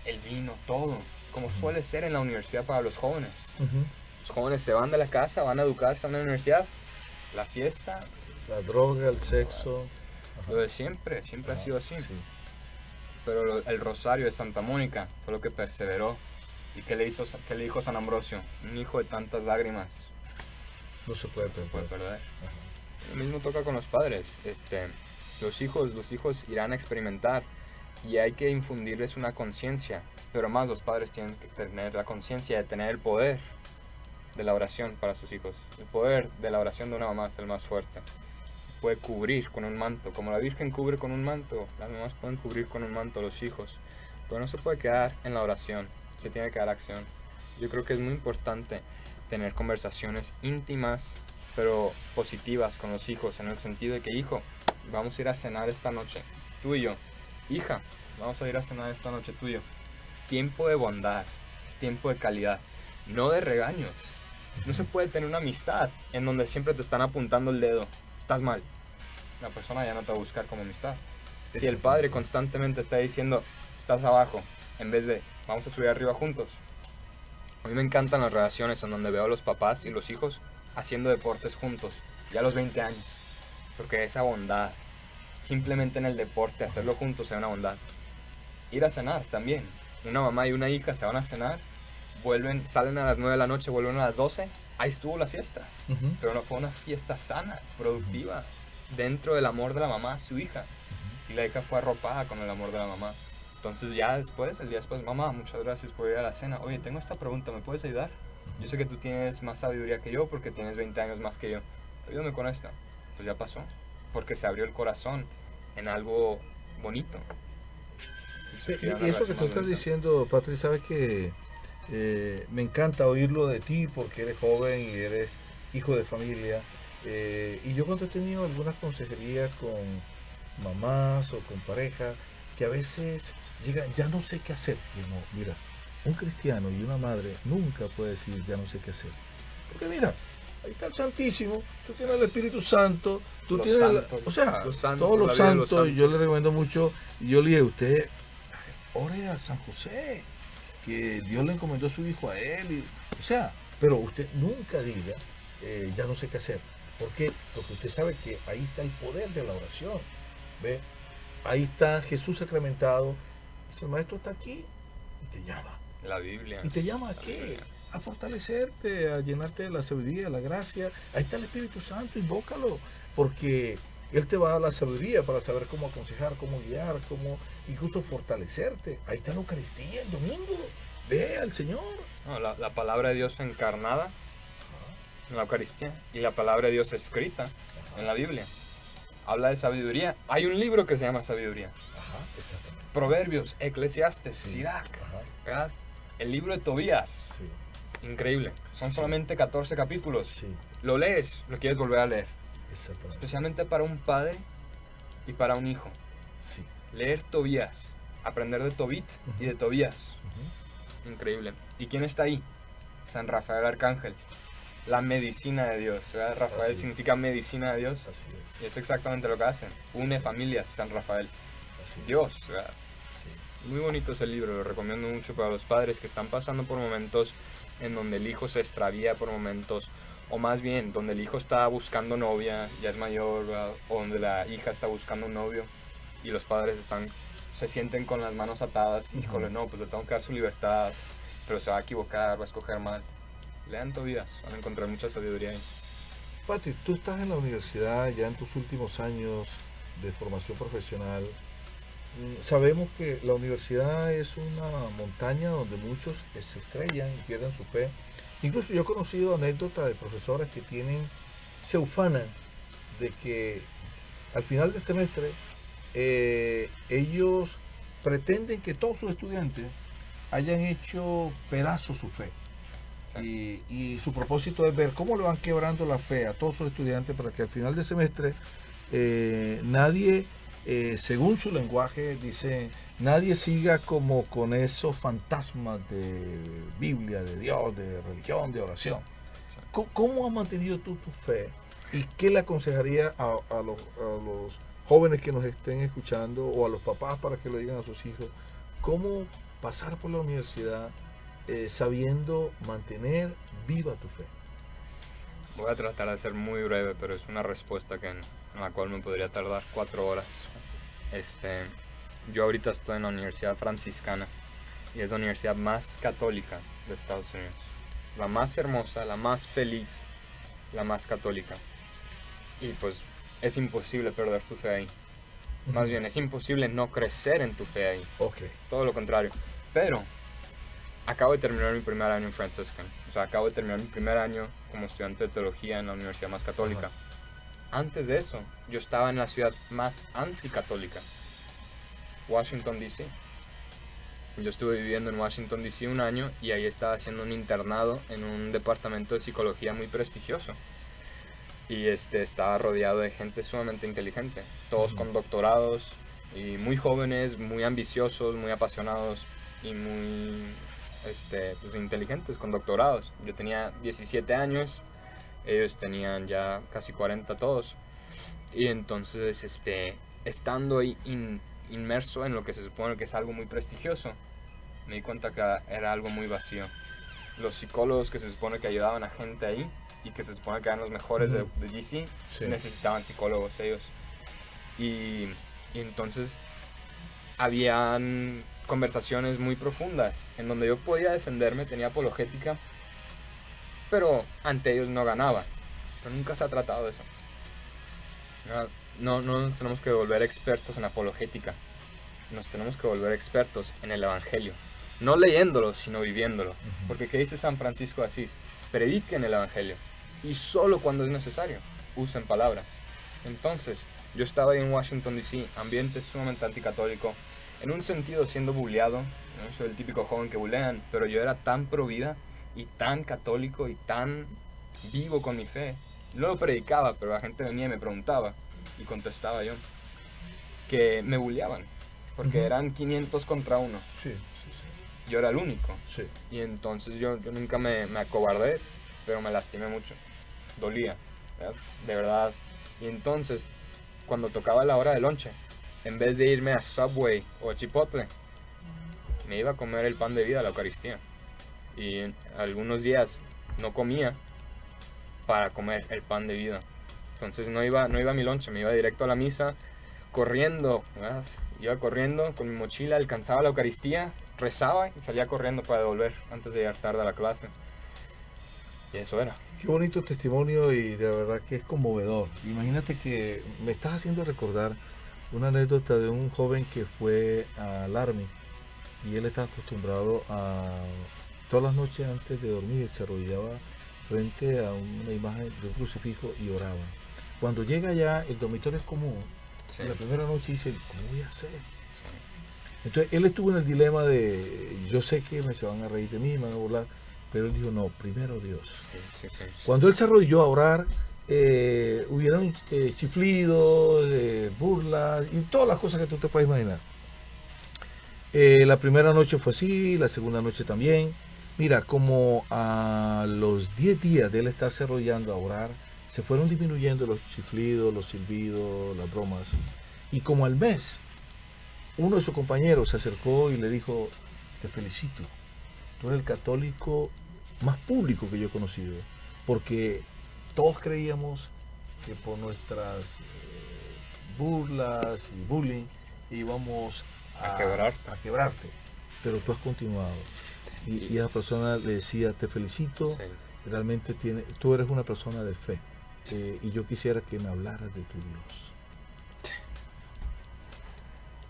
el vino, todo, como suele ser en la universidad para los jóvenes. Ujú. Los jóvenes se van de la casa, van a educarse a una universidad, la fiesta, La droga, el sexo. Ajá. lo de siempre, siempre ha Ajá, sido así. Sí. Pero el rosario de Santa Mónica fue lo que perseveró. ¿Y qué le dijo San Ambrosio? Un hijo de tantas lágrimas No se puede se puede perder. perder. Ajá. Lo mismo toca con los padres. Los hijos irán a experimentar y hay que infundirles una conciencia, pero más los padres tienen que tener la conciencia de tener el poder de la oración para sus hijos. El poder de la oración de una mamá es el más fuerte. Puede cubrir con un manto, como la Virgen cubre con un manto, las mamás pueden cubrir con un manto a los hijos, pero no se puede quedar en la oración, se tiene que dar acción. Yo creo que es muy importante tener conversaciones íntimas, pero positivas con los hijos, en el sentido de que, hijo, vamos a ir a cenar esta noche, tú y yo. Hija, vamos a ir a cenar esta noche, tú y yo. Tiempo de bondad, tiempo de calidad, no de regaños. No se puede tener una amistad en donde siempre te están apuntando el dedo. Estás mal. La persona ya no te va a buscar como amistad. Si el padre constantemente está diciendo, estás abajo, en vez de vamos a subir arriba juntos. A mí me encantan las relaciones en donde veo a los papás y los hijos haciendo deportes juntos, ya a los 20 años, porque esa bondad, simplemente en el deporte, hacerlo juntos es una bondad. Ir a cenar también, una mamá y una hija se van a cenar, salen a las 9 de la noche, vuelven a las 12, ahí estuvo la fiesta, pero no fue una fiesta sana, productiva, dentro del amor de la mamá a su hija, y la hija fue arropada con el amor de la mamá. Entonces ya después, el día después, mamá, muchas gracias por ir a la cena. Oye, tengo esta pregunta, ¿me puedes ayudar? Yo sé que tú tienes más sabiduría que yo porque tienes 20 años más que yo. Ayúdame con esto. Pues ya pasó, porque se abrió el corazón en algo bonito. Y eso que tú estás diciendo, Patrick, sabes que me encanta oírlo de ti porque eres joven y eres hijo de familia. Y yo cuando he tenido algunas consejerías con mamás o con parejas, que a veces llegan, ya no sé qué hacer. Y no, mira, un cristiano y una madre nunca puede decir ya no sé qué hacer. Porque mira, ahí está el Santísimo, tú tienes el Espíritu Santo, tú tienes todos los santos, yo le recomiendo mucho, y yo le dije, usted ore a San José, que Dios le encomendó su hijo a él, pero usted nunca diga ya no sé qué hacer. ¿Por qué? Porque usted sabe que ahí está el poder de la oración, ¿ve? Ahí está Jesús sacramentado. El Maestro está aquí y te llama. La Biblia. ¿Y te llama a qué? A fortalecerte, a llenarte de la sabiduría, de la gracia. Ahí está el Espíritu Santo, invócalo. Porque Él te va a dar la sabiduría para saber cómo aconsejar, cómo guiar, cómo incluso fortalecerte. Ahí está la Eucaristía, el domingo. Ve al Señor. No, la palabra de Dios encarnada en la Eucaristía y la palabra de Dios escrita en la Biblia. Habla de sabiduría. Hay un libro que se llama Sabiduría. Ajá, exactamente. Proverbios, Eclesiastes, Sí. Sirac, Ajá. ¿verdad? El libro de Tobías. Sí, Increíble. Son Sí. solamente 14 capítulos. sí, Lo lees, lo quieres volver a leer. exactamente. Especialmente para un padre y para un hijo. Sí. Leer Tobías, aprender de Tobit y de Tobías. Ujú. Increíble. ¿Y quién está ahí? San Rafael Arcángel. La medicina de Dios, ¿verdad? Rafael Así. significa medicina de Dios. Así es. Y es exactamente lo que hacen. Une familias, San Rafael. Así es. Dios, ¿verdad? Sí. Muy bonito ese libro, lo recomiendo mucho para los padres que están pasando por momentos en donde el hijo se extravía por momentos, o más bien donde el hijo está buscando novia, ya es mayor, ¿verdad? O donde la hija está buscando un novio y los padres se sienten con las manos atadas. Ujú. Híjole, no, pues le tengo que dar su libertad, pero se va a equivocar, va a escoger mal. Lean Tobías, van a encontrar mucha sabiduría ahí. Pati, tú estás en la universidad ya en tus últimos años de formación profesional. Sabemos que la universidad es una montaña donde muchos se estrellan y pierden su fe. Incluso yo he conocido anécdotas de profesores que se ufanan de que al final del semestre ellos pretenden que todos sus estudiantes hayan hecho pedazos su fe. Sí. Y su propósito es ver cómo le van quebrando la fe a todos sus estudiantes para que al final del semestre nadie, según su lenguaje, dice, nadie siga como con esos fantasmas de Biblia, de Dios, de religión, de oración. ¿Cómo has mantenido tú tu fe? ¿Y qué le aconsejaría a los jóvenes que nos estén escuchando o a los papás para que lo digan a sus hijos? ¿Cómo pasar por la universidad sabiendo mantener viva tu fe? Voy a tratar de ser muy breve, pero es una respuesta en la cual me podría tardar 4 horas. Yo ahorita estoy en la Universidad Franciscana y es la universidad más católica de Estados Unidos. La más hermosa, la más feliz, la más católica. Y pues es imposible perder tu fe ahí. Más bien, es imposible no crecer en tu fe ahí. Ok. Todo lo contrario. Pero acabo de terminar mi primer año en Franciscan. O sea, acabo de terminar mi primer año como estudiante de teología en la universidad más católica. Antes de eso, yo estaba en la ciudad más anticatólica, Washington, D.C. Yo estuve viviendo en Washington, D.C. un año y ahí estaba haciendo un internado en un departamento de psicología muy prestigioso. Y estaba rodeado de gente sumamente inteligente, todos con doctorados y muy jóvenes, muy ambiciosos, muy apasionados y muy pues, inteligentes, con doctorados. Yo tenía 17 años, ellos tenían ya casi 40 todos. Y entonces, estando ahí inmerso en lo que se supone que es algo muy prestigioso, me di cuenta que era algo muy vacío. Los psicólogos que se supone que ayudaban a gente ahí y que se supone que eran los mejores de GC, necesitaban psicólogos ellos. Y entonces habían conversaciones muy profundas en donde yo podía defenderme, tenía apologética, pero ante ellos no ganaba. Pero nunca se ha tratado de eso. No nos tenemos que volver expertos en apologética. Nos tenemos que volver expertos en el Evangelio. No leyéndolo, sino viviéndolo. Porque ¿qué dice San Francisco de Asís? Prediquen el Evangelio. Y solo cuando es necesario, usen palabras. Entonces, yo estaba ahí en Washington, D.C., ambiente sumamente anticatólico. En un sentido, siendo bulleado. No soy el típico joven que bullean, pero yo era tan pro vida y tan católico y tan vivo con mi fe. Luego predicaba, pero la gente venía y me preguntaba y contestaba yo, que me bulleaban, porque eran 500 contra 1. Sí. Yo era el único. Sí. Y entonces yo nunca me acobardé, pero me lastimé mucho. Dolía, ¿verdad? De verdad. Y entonces, cuando tocaba la hora de lonche, en vez de irme a Subway o a Chipotle, me iba a comer el pan de vida, la Eucaristía. Y algunos días no comía para comer el pan de vida. Entonces no iba a mi lonche, me iba directo a la misa, corriendo, ¿verdad? Iba corriendo con mi mochila, alcanzaba la Eucaristía, rezaba y salía corriendo para devolver antes de llegar tarde a la clase. Y eso era. Qué bonito testimonio y de verdad que es conmovedor. Imagínate que me estás haciendo recordar una anécdota de un joven que fue al Army y él estaba acostumbrado a todas las noches antes de dormir se arrodillaba frente a una imagen de un crucifijo y oraba. Cuando llega allá, el dormitorio es común. Sí. La primera noche dice, ¿cómo voy a hacer? Sí. Entonces él estuvo en el dilema de, yo sé que se van a reír de mí, me van a burlar, pero él dijo, no, primero Dios. Sí. Cuando él se arrodilló a orar, hubieron chiflidos, burlas y todas las cosas que tú te puedes imaginar. La primera noche fue así, la segunda noche también. Mira, como a los 10 días de él estarse arrodillando a orar, se fueron disminuyendo los chiflidos, los silbidos, las bromas. Y como al mes, uno de sus compañeros se acercó y le dijo, te felicito, tú eres el católico más público que yo he conocido, porque todos creíamos que por nuestras burlas y bullying íbamos a quebrarte, pero tú has continuado. Y esa persona le decía, te felicito, Sí. realmente tú eres una persona de fe, y yo quisiera que me hablaras de tu Dios.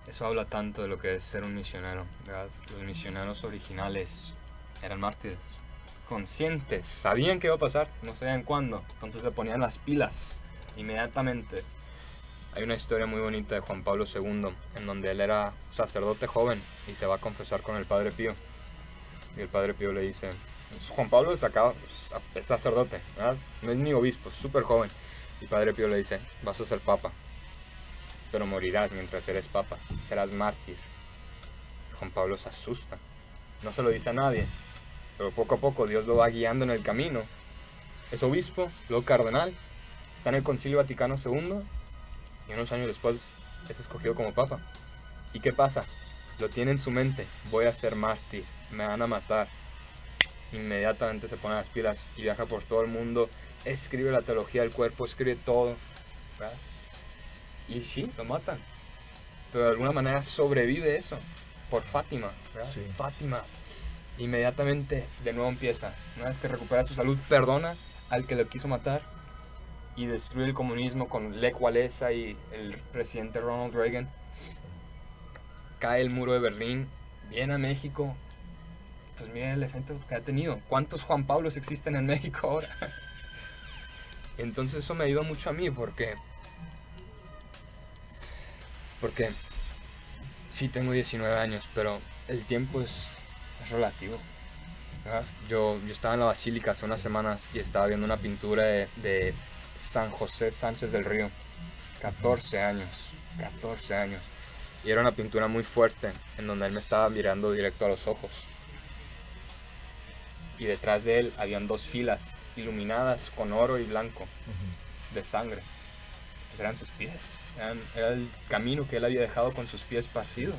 Eso habla tanto de lo que es ser un misionero, ¿verdad? Los misioneros originales eran mártires, conscientes, sabían qué iba a pasar, no sabían cuándo, entonces se ponían las pilas inmediatamente. Hay una historia muy bonita de Juan Pablo II, en donde él era sacerdote joven y se va a confesar con el Padre Pío. Y el Padre Pío le dice, Juan Pablo es sacerdote, ¿verdad? No es ni obispo, es súper joven. Y el Padre Pío le dice, vas a ser papa, pero morirás mientras eres papa, serás mártir. Juan Pablo se asusta, no se lo dice a nadie, pero poco a poco Dios lo va guiando en el camino. Es obispo, luego cardenal, está en el Concilio Vaticano II y unos años después es escogido como papa. ¿Y qué pasa? Lo tiene en su mente, voy a ser mártir, me van a matar. Inmediatamente se pone las pilas y viaja por todo el mundo, escribe la teología del cuerpo, escribe todo, ¿verdad? Y sí, lo matan, pero de alguna manera sobrevive eso, por Fátima, ¿verdad? Sí. Fátima, inmediatamente de nuevo empieza, una vez que recupera su salud, perdona al que lo quiso matar y destruye el comunismo con Lech Walesa y el presidente Ronald Reagan. Cae el muro de Berlín, viene a México, pues mira el efecto que ha tenido. ¿Cuántos Juan Pablos existen en México ahora? Entonces eso me ayudó mucho a mí porque sí tengo 19 años, pero el tiempo es relativo, ¿verdad? Yo estaba en la Basílica hace unas semanas y estaba viendo una pintura de San José Sánchez del Río, 14 años, y era una pintura muy fuerte en donde él me estaba mirando directo a los ojos y detrás de él habían dos filas iluminadas con oro y blanco de sangre. Pues eran sus pies, era el camino que él había dejado con sus pies pasidos.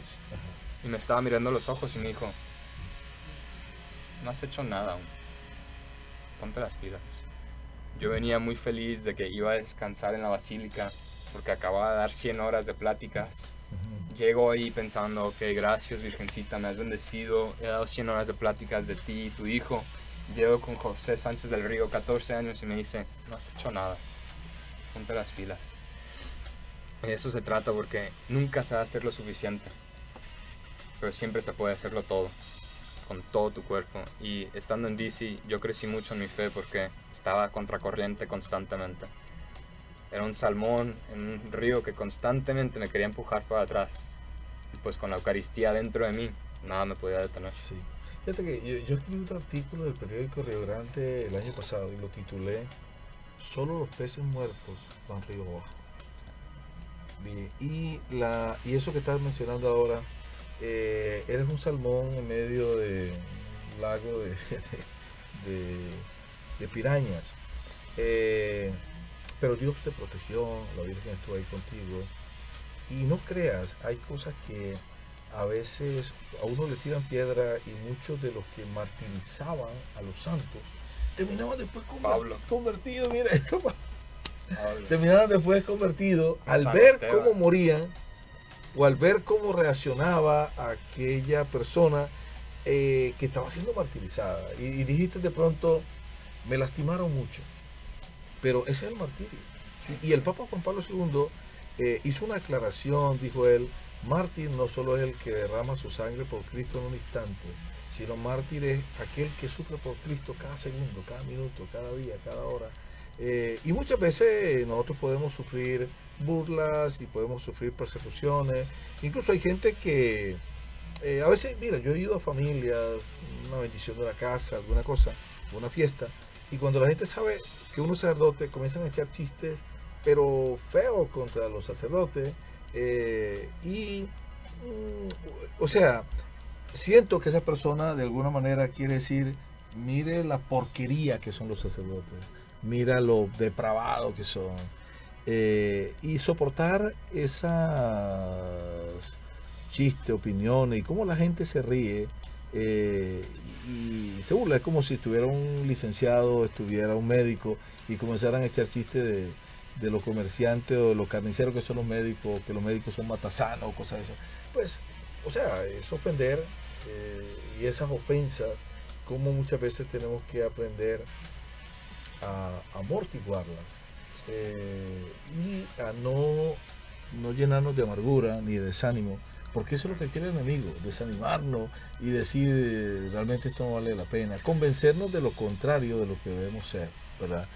Y me estaba mirando a los ojos y me dijo, no has hecho nada aún. Ponte las pilas. Yo venía muy feliz de que iba a descansar en la basílica porque acababa de dar 100 horas de pláticas. Llego ahí pensando, ok, gracias Virgencita, me has bendecido, he dado 100 horas de pláticas de ti y tu hijo. Llego con José Sánchez del Río, 14 años, y me dice, no has hecho nada, ponte las pilas. De eso se trata, porque nunca se va a hacer lo suficiente, pero siempre se puede hacerlo todo, con todo tu cuerpo. Y estando en DC, yo crecí mucho en mi fe porque estaba contracorriente constantemente. Era un salmón en un río que constantemente me quería empujar para atrás. Y pues con la Eucaristía dentro de mí, nada me podía detener. Sí. Fíjate que yo escribí un artículo del periódico Río Grande el año pasado y lo titulé "Solo los peces muertos van río abajo". Y eso que estás mencionando ahora, eres un salmón en medio de un lago de pirañas. Pero Dios te protegió, la Virgen estuvo ahí contigo. Y no creas, hay cosas que a veces a uno le tiran piedra, y muchos de los que martirizaban a los santos terminaban después convertidos. Mira esto, terminaban después convertidos al ver cómo morían o al ver cómo reaccionaba aquella persona que estaba siendo martirizada. Y dijiste de pronto, me lastimaron mucho, pero ese es el martirio. ¿Sí? Y el Papa Juan Pablo II hizo una aclaración, dijo él: mártir no solo es el que derrama su sangre por Cristo en un instante, sino mártir es aquel que sufre por Cristo cada segundo, cada minuto, cada día, cada hora. Y muchas veces nosotros podemos sufrir burlas y podemos sufrir persecuciones. Incluso hay gente que a veces, mira, yo he ido a familias, una bendición de la casa, alguna cosa, una fiesta, y cuando la gente sabe que uno es sacerdote, comienzan a echar chistes, pero feos contra los sacerdotes. O sea, siento que esa persona de alguna manera quiere decir: mire la porquería que son los sacerdotes, mira lo depravado que son. Y soportar esas chistes, opiniones, y cómo la gente se ríe y se burla. Es como si estuviera un licenciado, estuviera un médico y comenzaran a echar chistes de los comerciantes o de los carniceros que son los médicos, que los médicos son matasanos, cosas de esas. Pues, o sea, es ofender, y esas ofensas, como muchas veces tenemos que aprender a amortiguarlas, y a no llenarnos de amargura ni de desánimo, porque eso es lo que quiere el enemigo: desanimarnos y decir realmente esto no vale la pena, convencernos de lo contrario de lo que debemos ser, ¿verdad?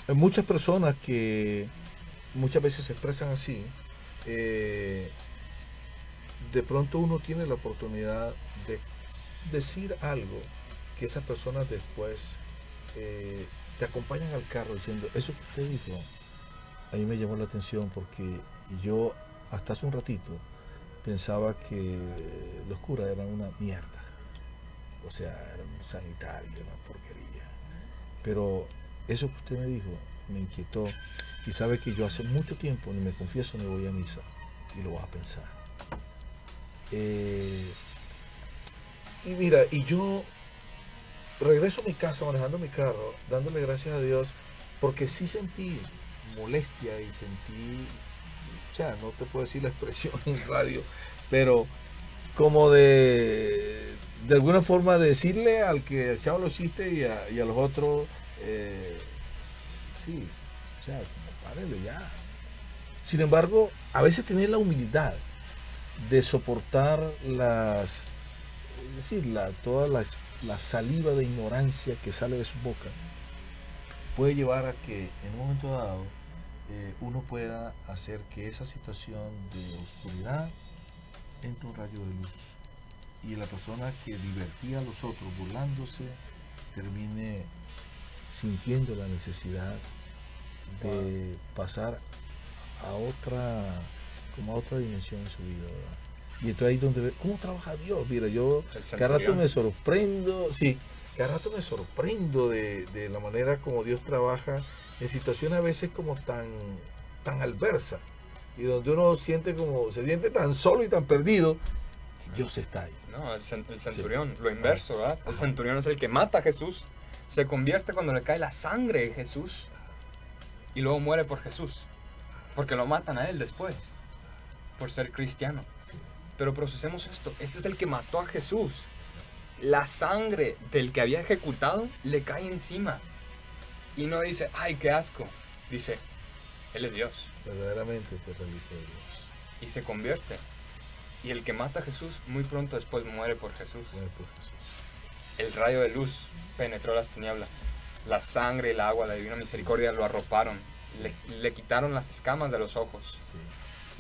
Hay muchas personas que muchas veces se expresan así. De pronto uno tiene la oportunidad de decir algo que esas personas después te acompañan al carro diciendo: eso que usted dijo a mí me llamó la atención, porque yo hasta hace un ratito pensaba que los curas eran una mierda, o sea, eran un sanitario, una porquería, pero eso que usted me dijo me inquietó, y sabe que yo hace mucho tiempo ni me confieso ni voy a misa, y lo vas a pensar. Y mira, y yo regreso a mi casa manejando mi carro, dándole gracias a Dios, porque sí sentí molestia y sentí, o sea, no te puedo decir la expresión en radio, pero como de alguna forma decirle al que echaba los chistes y a los otros, sí, o sea, como párele ya. Sin embargo, a veces tener la humildad de soportar toda la saliva de ignorancia que sale de su boca, puede llevar a que en un momento dado uno pueda hacer que esa situación de oscuridad entre un rayo de luz, y la persona que divertía a los otros burlándose termine sintiendo la necesidad de pasar a otra dimensión en su vida, ¿verdad? Y entonces ahí donde ve cómo trabaja Dios. Mira, yo cada rato me sorprendo, de la manera como Dios trabaja en situaciones a veces como tan adversas, y donde uno se siente tan solo y tan perdido, Dios está ahí. No, el centurión, lo inverso, ¿verdad? El centurión es el que mata a Jesús, se convierte cuando le cae la sangre de Jesús y luego muere por Jesús, porque lo matan a él después, por ser cristiano. Sí. Pero procesemos esto, este es el que mató a Jesús. La sangre del que había ejecutado le cae encima. Y no dice, ay, qué asco. Dice, Él es Dios. Verdaderamente este es el Hijo de Dios. Y se convierte. Y el que mata a Jesús muy pronto después muere por Jesús. Muere por Jesús. El rayo de luz penetró las tinieblas. La sangre, el agua, la divina misericordia lo arroparon. Sí. Le quitaron las escamas de los ojos. Sí.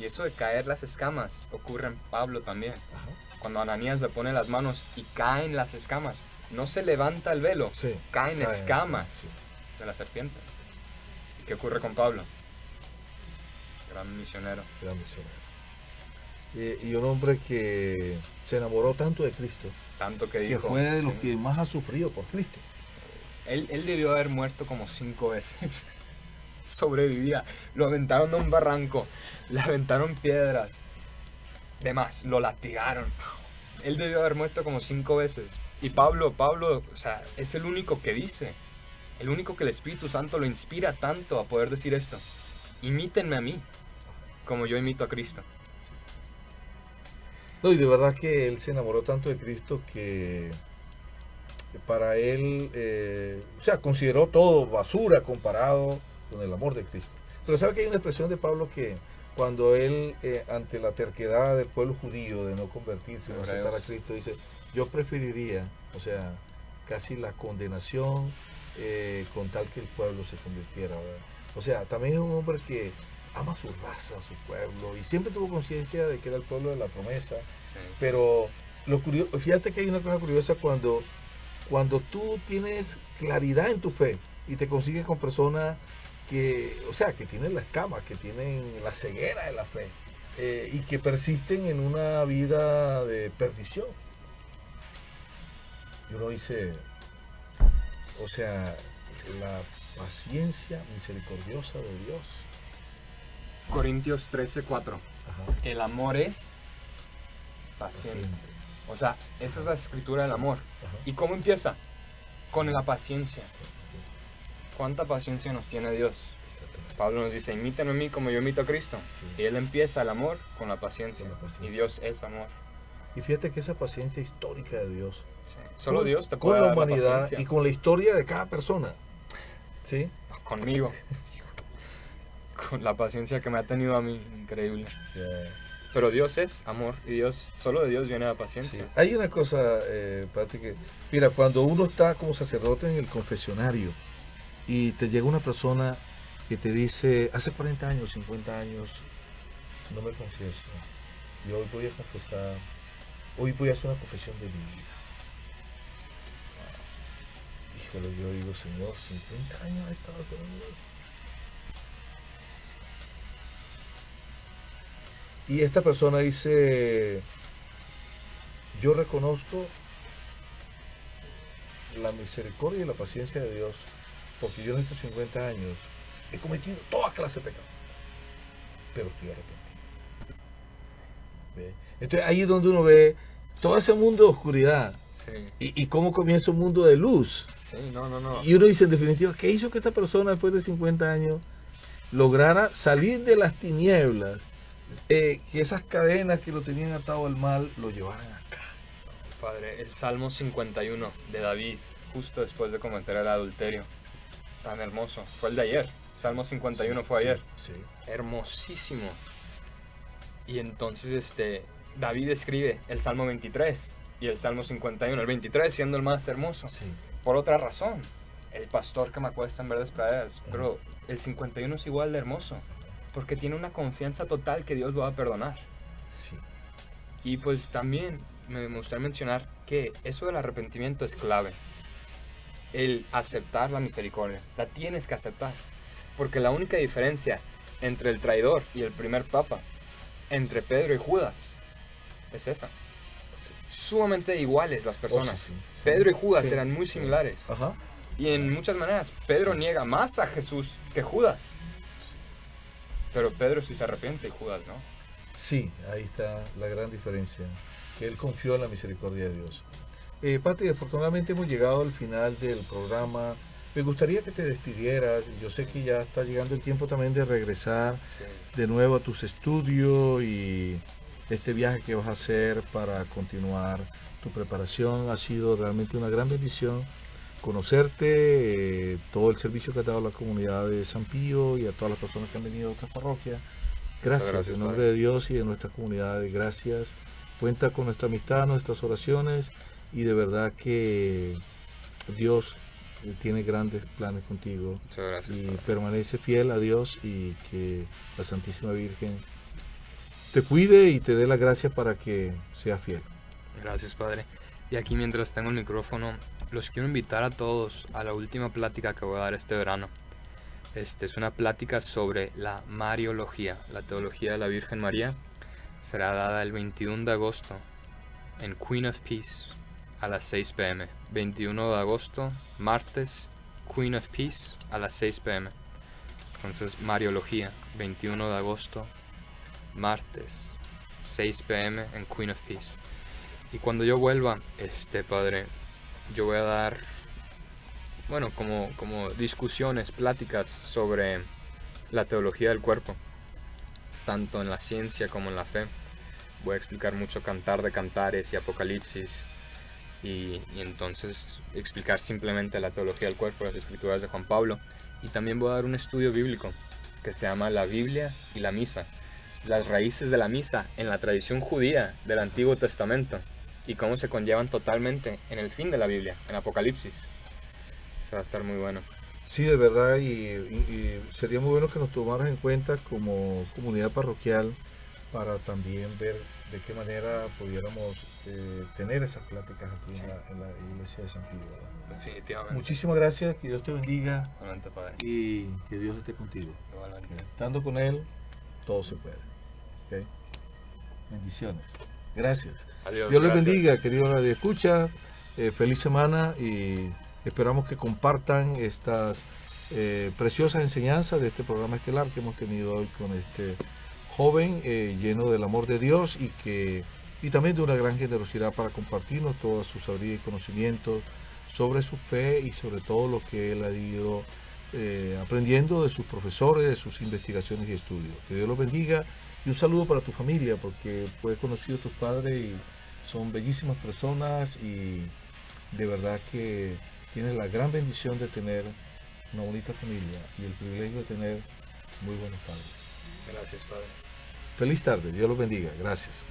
Y eso de caer las escamas ocurre en Pablo también. Ajá. Cuando Ananías le pone las manos y caen las escamas. No se levanta el velo, Sí. caen escamas Sí. de la serpiente. ¿Y qué ocurre con Pablo? Gran misionero. Gran misionero. Y un hombre que se enamoró tanto de Cristo, Tanto que que dijo. fue de los sí. que más ha sufrido por Cristo. Él debió haber muerto como 5 veces. Sobrevivía. Lo aventaron de un barranco. Le aventaron piedras. Demás, lo latigaron. Él debió haber muerto como 5 veces. Y Pablo, o sea, es el único que dice. El único que el Espíritu Santo lo inspira tanto a poder decir esto. Imítenme a mí, como yo imito a Cristo. No, y de verdad que él se enamoró tanto de Cristo que para él, o sea, consideró todo basura comparado con el amor de Cristo. Pero sabe que hay una expresión de Pablo que cuando él, ante la terquedad del pueblo judío de no convertirse, no aceptar a Cristo, dice, yo preferiría, o sea, casi la condenación con tal que el pueblo se convirtiera, ¿verdad? O sea, también es un hombre que ama su raza, su pueblo, y siempre tuvo conciencia de que era el pueblo de la promesa. Sí. Pero lo curioso, fíjate que hay una cosa curiosa cuando tú tienes claridad en tu fe y te consigues con personas que, o sea, que tienen la escama, que tienen la ceguera de la fe y que persisten en una vida de perdición. Y uno dice, o sea, la paciencia misericordiosa de Dios. Corintios 13:4. Ajá. El amor es paciente. Paciente. O sea, esa es la escritura del amor. Ajá. ¿Y cómo empieza? Con la paciencia. ¿Cuánta paciencia nos tiene Dios? Exactamente. Pablo nos dice, imítenme a mí como yo imito a Cristo. Sí. Y él empieza el amor con la paciencia. Con la paciencia. Y Dios es amor. Y fíjate que esa paciencia histórica de Dios, Sí. Solo con- Dios te puede con la dar humanidad paciencia. y con la historia de cada persona. ¿Sí? Conmigo. Con la paciencia que me ha tenido a mí, increíble. Pero Dios es amor y Dios, solo de Dios viene la Sí. paciencia. Hay una cosa, Pati, que mira, cuando uno está como sacerdote en el confesionario y te llega una persona que te dice, hace 40 años, 50 años, no me confieso, y hoy voy a confesar, hoy voy a hacer una confesión de mi vida. Híjole, yo digo, Señor, 50 años ha estado conmigo. Y esta persona dice, yo reconozco la misericordia y la paciencia de Dios, porque yo en estos 50 años he cometido toda clase de pecado, pero estoy arrepentido. ¿Ve? Entonces ahí es donde uno ve todo ese mundo de oscuridad Sí, y cómo comienza un mundo de luz. sí, no. Y uno dice en definitiva, ¿qué hizo que esta persona después de 50 años lograra salir de las tinieblas? Que esas cadenas que lo tenían atado al mal lo llevaran acá. Padre, el Salmo 51 de David, justo después de cometer el adulterio. Tan hermoso. Fue el de ayer. Salmo 51 fue ayer. Sí. Hermosísimo. Y entonces David escribe el Salmo 23 y el Salmo 51. El 23 siendo el más hermoso. Sí. Por otra razón. El pastor que me acuesta en verdes praderas. Pero el 51 es igual de hermoso. Porque tiene una confianza total que Dios lo va a perdonar. Sí. Y pues también me gustaría mencionar que eso del arrepentimiento es clave. El aceptar la misericordia. La tienes que aceptar. Porque la única diferencia entre el traidor y el primer papa, entre Pedro y Judas, es esa. Sumamente iguales las personas. Oh, sí, sí. Pedro y Judas Sí, eran muy sí. similares. Ajá. Y en muchas maneras, Pedro niega más a Jesús que Judas. Pero Pedro sí se arrepiente y Judas no. Sí, ahí está la gran diferencia. que él confió en la misericordia de Dios. Patri, afortunadamente hemos llegado al final del programa. Me gustaría que te despidieras. Yo sé que ya está llegando el tiempo también de regresar de nuevo a tus estudios y este viaje que vas a hacer para continuar tu preparación. Ha sido realmente una gran bendición conocerte, todo el servicio que ha dado a la comunidad de San Pío y a todas las personas que han venido de otras parroquias. Gracias, en nombre de Dios y de nuestra comunidad, gracias. Cuenta con nuestra amistad, nuestras oraciones, y de verdad que Dios tiene grandes planes contigo. Muchas gracias, y padre. permanece fiel a Dios, y que la Santísima Virgen te cuide y te dé la gracia para que seas fiel. Gracias, padre. Y aquí, mientras tengo el micrófono, los quiero invitar a todos a la última plática que voy a dar este verano. Es una plática sobre la Mariología, la teología de la Virgen María. Será dada el 21 de agosto en Queen of Peace a las 6 p.m. 21 de agosto, martes, Queen of Peace a las 6 p.m. Entonces, Mariología, 21 de agosto, martes, 6 p.m. en Queen of Peace. Y cuando yo vuelva, padre, yo voy a dar, bueno, como discusiones, pláticas sobre la teología del cuerpo, tanto en la ciencia como en la fe. Voy a explicar mucho Cantar de Cantares y Apocalipsis, y entonces explicar simplemente la teología del cuerpo, las escrituras de Juan Pablo. Y también voy a dar un estudio bíblico que se llama La Biblia y la Misa, las raíces de la misa en la tradición judía del Antiguo Testamento y cómo se conllevan totalmente en el fin de la Biblia, en Apocalipsis. Eso va a estar muy bueno. Sí, de verdad, y sería muy bueno que nos tomaras en cuenta como comunidad parroquial para también ver de qué manera pudiéramos tener esas pláticas aquí en la iglesia de San Pío, ¿verdad? Definitivamente. Muchísimas gracias, que Dios te bendiga Igualmente, padre. y que Dios esté contigo. Igualmente. Estando con Él, todo se puede. ¿Ok? Bendiciones. Gracias. Adiós. Dios les gracias. bendiga, queridos Radio Escucha. Feliz semana, y esperamos que compartan estas preciosas enseñanzas de este programa estelar que hemos tenido hoy con este joven lleno del amor de Dios, y también de una gran generosidad para compartirnos toda su sabiduría y conocimientos sobre su fe y sobre todo lo que él ha ido aprendiendo de sus profesores, de sus investigaciones y estudios. Que Dios los bendiga, y un saludo para tu familia, porque he conocido a tus padres y son bellísimas personas, y de verdad que tienes la gran bendición de tener una bonita familia y el privilegio de tener muy buenos padres. Gracias, padre. Feliz tarde, Dios los bendiga, gracias.